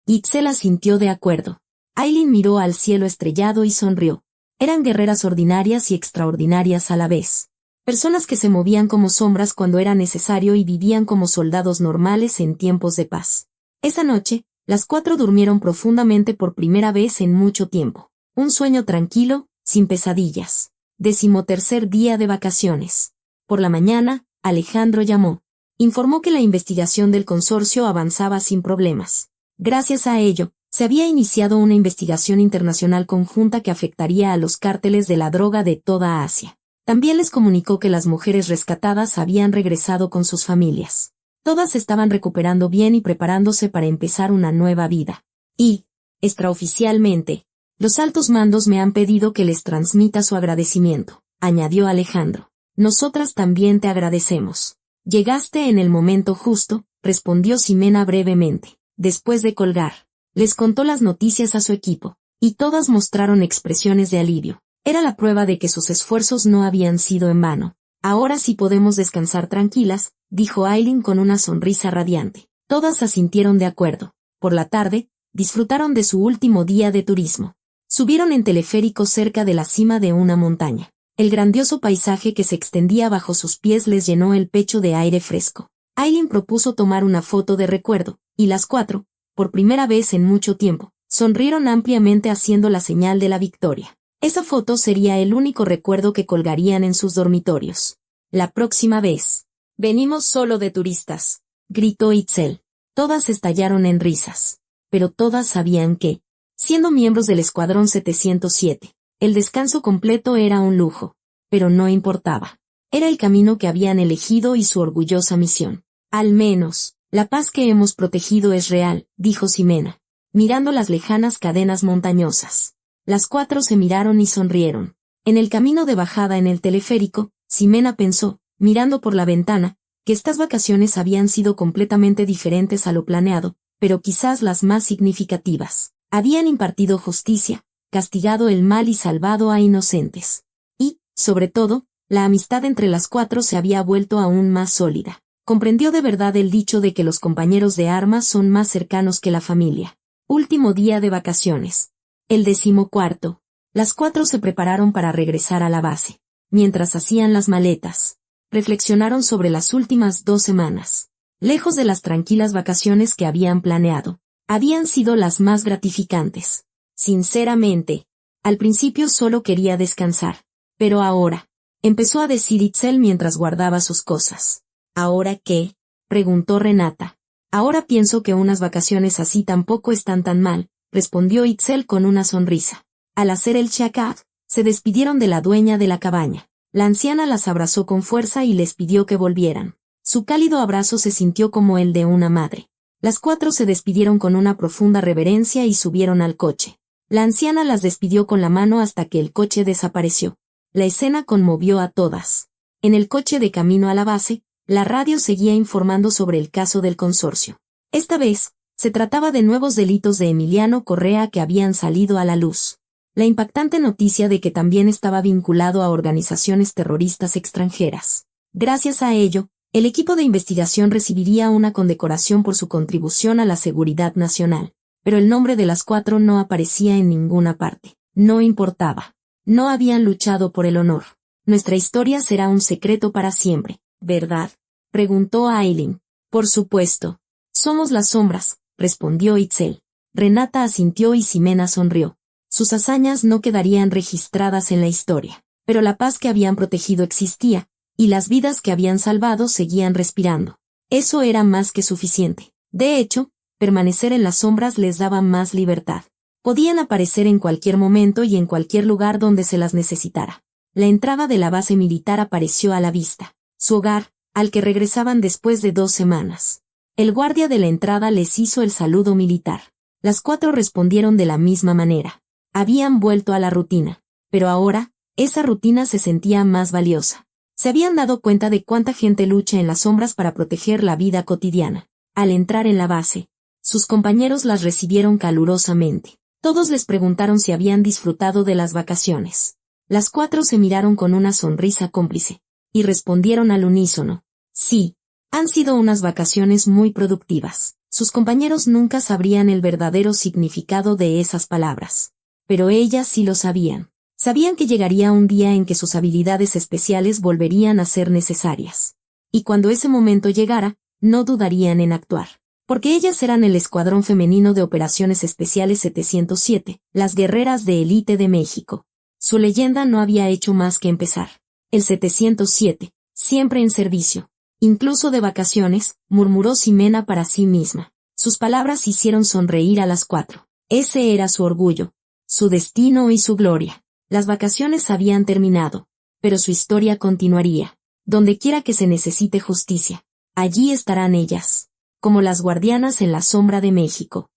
Itzel asintió de acuerdo. Aileen miró al cielo estrellado y sonrió. Eran guerreras ordinarias y extraordinarias a la vez. Personas que se movían como sombras cuando era necesario y vivían como soldados normales en tiempos de paz. Esa noche, las 4 durmieron profundamente por primera vez en mucho tiempo. Un sueño tranquilo, sin pesadillas. 13º día de vacaciones. Por la mañana, Alejandro llamó. Informó que la investigación del consorcio avanzaba sin problemas. Gracias a ello, se había iniciado una investigación internacional conjunta que afectaría a los cárteles de la droga de toda Asia. También les comunicó que las mujeres rescatadas habían regresado con sus familias. Todas estaban recuperando bien y preparándose para empezar una nueva vida. Y, extraoficialmente, los altos mandos me han pedido que les transmita su agradecimiento, añadió Alejandro. Nosotras también te agradecemos. Llegaste en el momento justo, respondió Ximena brevemente. Después de colgar, les contó las noticias a su equipo, y todas mostraron expresiones de alivio. Era la prueba de que sus esfuerzos no habían sido en vano. Ahora sí podemos descansar tranquilas, dijo Aileen con una sonrisa radiante. Todas asintieron de acuerdo. Por la tarde, disfrutaron de su último día de turismo. Subieron en teleférico cerca de la cima de una montaña. El grandioso paisaje que se extendía bajo sus pies les llenó el pecho de aire fresco. Aileen propuso tomar una foto de recuerdo, y las 4, por primera vez en mucho tiempo, sonrieron ampliamente haciendo la señal de la victoria. Esa foto sería el único recuerdo que colgarían en sus dormitorios. La próxima vez. Venimos solo de turistas, gritó Itzel. Todas estallaron en risas. Pero todas sabían que, siendo miembros del Escuadrón 707, el descanso completo era un lujo. Pero no importaba. Era el camino que habían elegido y su orgullosa misión. Al menos, la paz que hemos protegido es real, dijo Ximena, mirando las lejanas cadenas montañosas. Las 4 se miraron y sonrieron. En el camino de bajada en el teleférico, Ximena pensó, mirando por la ventana, que estas vacaciones habían sido completamente diferentes a lo planeado, pero quizás las más significativas. Habían impartido justicia, castigado el mal y salvado a inocentes. Y, sobre todo, la amistad entre las 4 se había vuelto aún más sólida. Comprendió de verdad el dicho de que los compañeros de armas son más cercanos que la familia. Último día de vacaciones. El 14º. Las 4 se prepararon para regresar a la base. Mientras hacían las maletas, reflexionaron sobre las últimas 2 semanas. Lejos de las tranquilas vacaciones que habían planeado, habían sido las más gratificantes. Sinceramente, al principio solo quería descansar. Pero ahora, empezó a decir Itzel mientras guardaba sus cosas. ¿Ahora qué?, preguntó Renata. Ahora pienso que unas vacaciones así tampoco están tan mal, respondió Itzel con una sonrisa. Al hacer el check-out, se despidieron de la dueña de la cabaña. La anciana las abrazó con fuerza y les pidió que volvieran. Su cálido abrazo se sintió como el de una madre. Las 4 se despidieron con una profunda reverencia y subieron al coche. La anciana las despidió con la mano hasta que el coche desapareció. La escena conmovió a todas. En el coche de camino a la base, la radio seguía informando sobre el caso del consorcio. Esta vez, se trataba de nuevos delitos de Emiliano Correa que habían salido a la luz. La impactante noticia de que también estaba vinculado a organizaciones terroristas extranjeras. Gracias a ello, el equipo de investigación recibiría una condecoración por su contribución a la seguridad nacional. Pero el nombre de las 4 no aparecía en ninguna parte. No importaba. No habían luchado por el honor. Nuestra historia será un secreto para siempre, ¿verdad?, preguntó Aileen. Por supuesto. Somos las sombras, respondió Itzel. Renata asintió y Ximena sonrió. Sus hazañas no quedarían registradas en la historia, pero la paz que habían protegido existía, y las vidas que habían salvado seguían respirando. Eso era más que suficiente. De hecho, permanecer en las sombras les daba más libertad. Podían aparecer en cualquier momento y en cualquier lugar donde se las necesitara. La entrada de la base militar apareció a la vista. Su hogar, al que regresaban después de 2 semanas. El guardia de la entrada les hizo el saludo militar. Las 4 respondieron de la misma manera. Habían vuelto a la rutina. Pero ahora, esa rutina se sentía más valiosa. Se habían dado cuenta de cuánta gente lucha en las sombras para proteger la vida cotidiana. Al entrar en la base, Sus compañeros las recibieron calurosamente. Todos les preguntaron si habían disfrutado de las vacaciones. Las 4 se miraron con una sonrisa cómplice, y respondieron al unísono: sí, han sido unas vacaciones muy productivas. Sus compañeros nunca sabrían el verdadero significado de esas palabras. Pero ellas sí lo sabían. Sabían que llegaría un día en que sus habilidades especiales volverían a ser necesarias. Y cuando ese momento llegara, no dudarían en actuar. Porque ellas eran el Escuadrón Femenino de Operaciones Especiales 707, las guerreras de élite de México. Su leyenda no había hecho más que empezar. El 707, siempre en servicio. Incluso de vacaciones, murmuró Ximena para sí misma. Sus palabras hicieron sonreír a las 4. Ese era su orgullo, su destino y su gloria. Las vacaciones habían terminado, pero su historia continuaría. Donde quiera que se necesite justicia, allí estarán ellas, como las guardianas en la sombra de México.